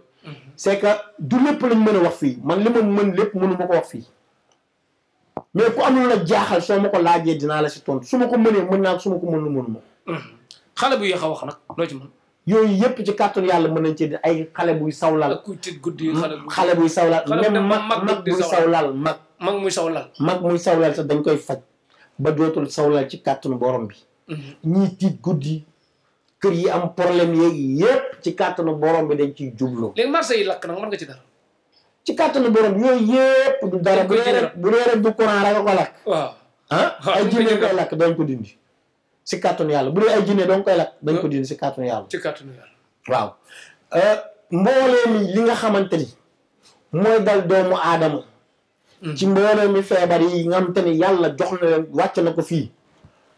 c'est que du lépp lañ mën a wax fii man li ma mën lépp mënu ma ko wax fii. mais ku am lu la jaaxal soo ma ko laajee dinaa la si tontu su ma ko mënee mën naa su ma ko mënul mënu ma. xale bu yéex a wax nag loo ci mën. yooyu yëpp ci kàttanu yàlla mën nañ ci ay xale buy sawlal. ak kuy tëj guddi xale buy sawlal. même mag buy sawlal mag. mag muy sawlal. mag muy sawlal sax dañ koy faj ba dootul sawlal ci kàttanu borom bi. ñii tiit guddi kër yi am problème yeeg yëpp ci kàttanu borom bi dañ ciy jubloo. léegi marché yi lakk nag mën nga ci dara. ci kàttanu borom bi yooyu yëpp du dara. bu dee rek du courant rek ko lakk. waaw ay jinne koy lakk dañ ko dindi. si kàttanu yàlla bu dee ay jinne dong koy lakk dañ ko dindi si kàttanu yàlla. ci kàttanu yàlla. waaw mboolee mi li nga xamante ni mooy dal doomu aadama. ci mboolee mi feebar yi nga xamante ni yàlla jox na leen wàcc na ko fii.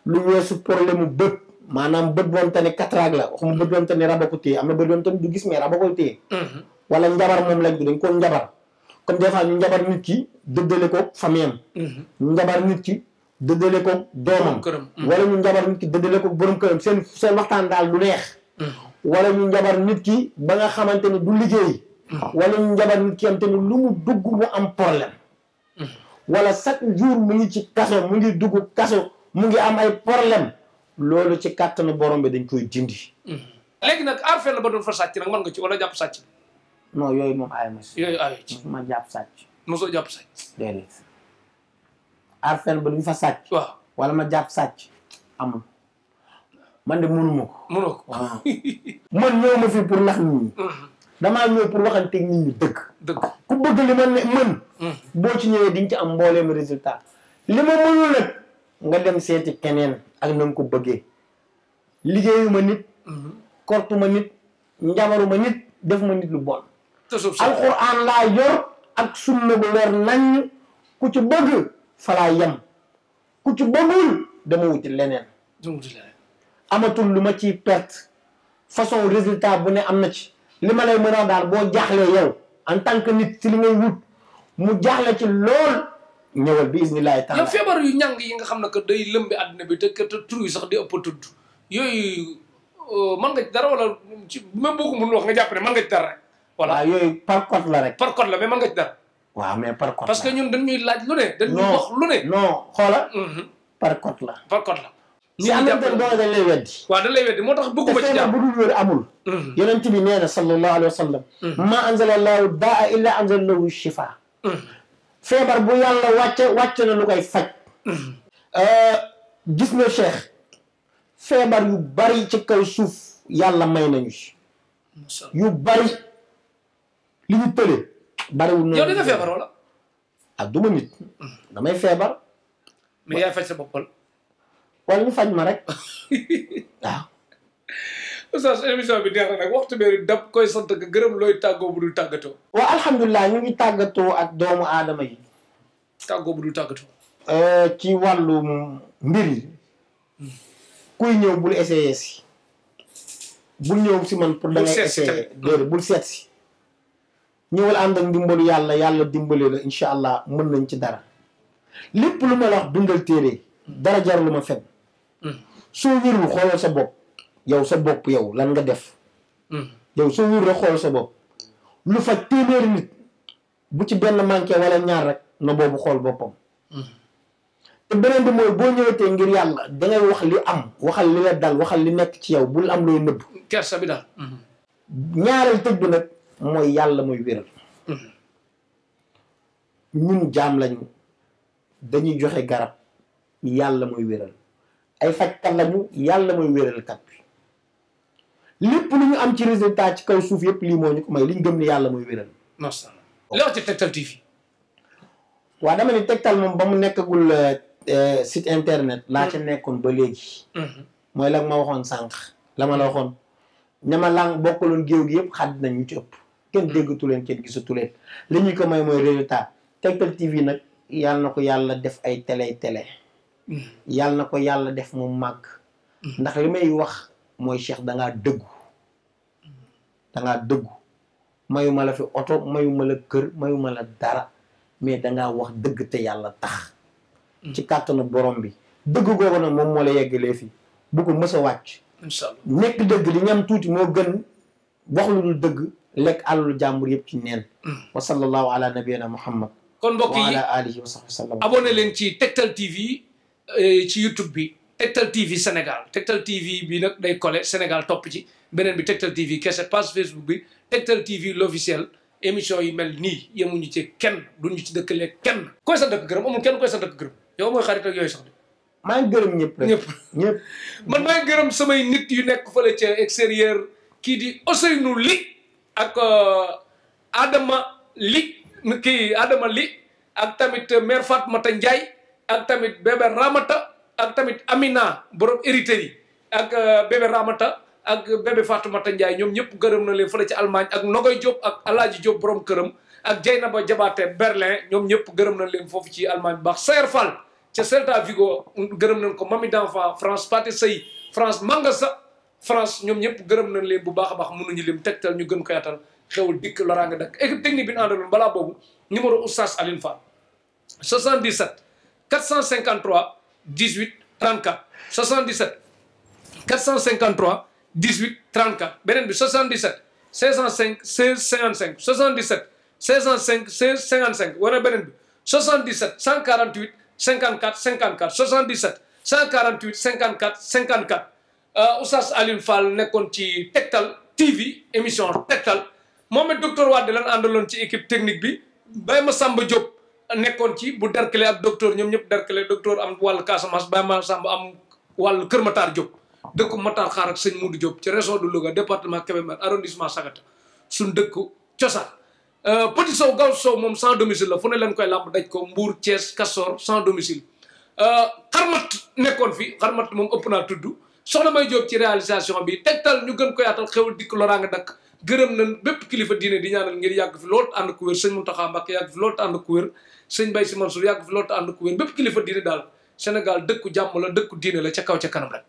lu weesu problème mu bët maanaam bët boom te ne cataracte la waxuma bët boom te ne raba ko téye am na bët boom te ne du gis mais raba koy téye. wala njabar moom lañ ko dañ koo njabar. comme des fois ñu njabar nit ki dëddale ko famille am. ñu njabar nit ki dëddale ko doomam. wala ñu njabar nit ki dëddale ko borom këram seen waxtaan daal du neex. wala ñu njabar nit ki ba nga xamante ni du liggéey. wala ñu njabar nit ki am te ni lu mu dugg mu am problème. wala chaque jour mu ngi ci kaso mu ngi dugg kaso mu ngi am ay problème loolu ci kàttanu borom bi dañ koy dindi. léegi nag aar fenn ba doon fa sàcc nag mën nga ci wala jàpp sàcc. non yooyu moom aay ma si. yooyu aayoo ci. ma jàpp sàcc. mosoo jàpp sàcc. déedéet aar fenn ba duñ fa sàcc. waaw wala ma jàpp sàcc amul. man de mënuma ko. mënoo ko. waaw man ñëw ma fi pour nax nit ñi. damaa ñëw pour waxanteeg nit ñi dëgg. dëgg ku bëgg li ma ne mën. boo ci ñëwee di nga ci am mbooleem résultat. li ma mënul nag nga dem seeti keneen ak na nga ko bëggee. liggéeyuma nit. kortuma nit. njabaruma nit def ma nit lu bon. alxuraan laa yor ak sunna bu leer nañ ku ci bëgg fa laa yem ku ci bëggul dama wuti leneen. amatul lu ma ciy perte façon résultat bu ne am na ci. li ma lay mën a daal boo jaaxlee yow en tant que nit ci li ngay wut mu jaaxle ci lool ñëwal bi isnillahi taala. yow feebar yu ñàng yi nga xam ne que day lëmbi àddina bi te tur yi sax di ëpp tudd yooyu mën nga ci dara wala ci même boo ko mënul wax nga jàpp ne mën nga ci dara rek. voilà waaw yooyu par code la rek. par code la mais mën nga ci dara. waaw mais par code la parce que ñun dañuy laaj lu ne. dañuy wax lu ne. non xoola par code la. par code la. si am na benn boo dañ lay weddi. waaw dañ lay weddi moo tax bëgguma ci jàpp te feebar bu dul wér amul. yonent bi nee na sallallahu alayhi wa sallam. ma anzalallahu daa illa anzalahu shifa. feebar bu yàlla wàcce na lu koy faj. gis nga Cheikh feebar yu bari ci kaw suuf yàlla may nañu si. yu bari li ñu tële. bariwul noonu yow di nga feebar wala. ah du ma nit. damay feebar. mais yaay faj sa boppal. wala ñu faj ma rek waaw. oustaz émission bi neex na nag waxtu bi dab koy sant ak gërëm looy tàggoo bu dul tàggatoo. waaw alhamdulilah ñu ngi tàggatoo ak doomu aadama yi. tàggoo bu dul tàggatoo. ci wàllu mbir yi. kuy ñëw bul essayé si. bul ñëw si man pour da ngay essayé déedéet bul seet si. ñëwal ànd ak ndimbalu yàlla yàlla dimbale la incha allah mën nañ ci dara. lépp lu ma la wax dundal téere dara jar lu ma fen soo wérul xoolal sa bopp yow lan nga def. yow soo wérul rek xoolal sa bopp. lu faj téeméeri nit bu ci benn manqué wala ñaar rek na boobu xool boppam. te beneen bi mooy boo ñëwetee ngir yàlla dangay wax li am waxal li la dal waxal li nekk ci yow bul am looy nëbb. kersa bi daal. ñaareel tëj bi nag mooy yàlla mooy wéral. ñun jaam lañu dañuy joxe garab yàlla mooy wéral ay fajkat lañu yàlla mooy wéralkat bi lépp lu ñu am ci résultat ci kaw suuf yëpp lii moo ñu ko may li ñu gëm ni yàlla mooy wéral. macha allah li wax ci Tektal TV. waaw dama ni Tektal moom ba mu nekkagul site internet. laa ca nekkoon ba léegi. mooy la ma waxoon sànq la ma la waxoon ñama lang bokkaloon géew gi yëpp xàdd nañ ñu ci ëpp. kenn déggatu leen kenn gisatu leen li ñu ko may mooy résultat Tektal TV nag. yàlla na ko yàlla def ay télé yàlla na ko yàlla def mu màgg ndax li may wax mooy Cheikh dangaa dëggu mayuma la fi oto mayuma la kër mayuma la dara mais dangaa wax dëgg te yàlla tax ci kàttanu borom bi dëgg googu nag moom moo la yeggalee fi bu ko mës a wàcc inshallah nekk dëgg li ñam tuuti moo gën wax lu dul dëgg lekk àlalu jàmbur yëpp ci neen wa sallallahu ala nabiyina muhammad kon mbokk yi wa ala alihi wa sahbihi sallam abonné leen ci Tektal TV ci YouTube bi Tektal TV Sénégal Tektal TV bi nag day collé Sénégal topp ci beneen bi Tektal TV kese page Facebook bi Tektal TV l'officiel émission yi mel nii yemuñu ci kenn duñu ci dëkkale kenn koy sant ak gërëm amul kenn koy sant ak gërëm yow mooy xarit ak yooyu sax de maa ngi gërëm ñëpp rek ñëpp man maa ngi gërëm samay nit yu nekk fële ca extérieur kii di Ousseynou Ly ak Adama Ly ak tamit mère Fatmata Ndiaye ak tamit bébé Ramata ak tamit Amina borom héritier yi ak bébé Ramata ak bébé Fatmata Ndiaye ñoom ñëpp gërëm na leen fële ci Allemagne ak Nogoy Diop ak Alaaji Diop borom këram ak Dieynaba Jabaate Berlin ñoom ñëpp gërëm na leen foofu ci Allemagne baax Sayer Fall ca Celta Vigo gërëm nañ ko Mami d'enfant France Pathé Sey France Mangasa France ñoom ñëpp gërëm nañ leen bu baax a baax mënuñu lim Tektal ñu gën ko yaatal xewul dikk loraanga dakk équipe technique bi ñu àndaloon balaa boobu numéro Oustaz Alioune Fall 77 453 18 34 77 453 18 34 beneen bi 77 505 16 55 77 505 16 55 wala beneen bi 77 148 54 54 77 148 54 54 Oustaz Alioune Fall nekkoon ci Tektal TV émission Tektal moom it docteur Wade lan àndaloon ci équipe technique bi Baye Massamba Diop nekkoon ci bu Derklé ak docteur ñoom ñëpp Derklé docteur am wàllu Casamance Baye Massamba am wàllu Kër Matar Diop dëkku Matar Xaar ak sëñ Moudou Diop ci région de Louga département Kébémer arrondissement Sagata suñ dëkku cosaan Petit Sow Gaw Sow moom sans domicile la fu ne leen koy làmb daj ko Mbour Thiès Kassor sans domicile xarmat nekkoon fi xarmat moom ëpp naa tudd soxna May Diop ci réalisation bi Tektal ñu gën ko yaatal xewul dikk loraanga dakk gërëm nañ bépp kilifa diine di ñaanal ngir yàgg fi loolu ànd ku wér sëñ Mountakha Mbacké yàgg fi loolu ànd ku wér sëñ Baye Sy Mansour yàgg fi loolu ànd ku wér bépp kilifa diine daal Sénégal dëkku jàmm la dëkku diine la ca kaw ca kanam rek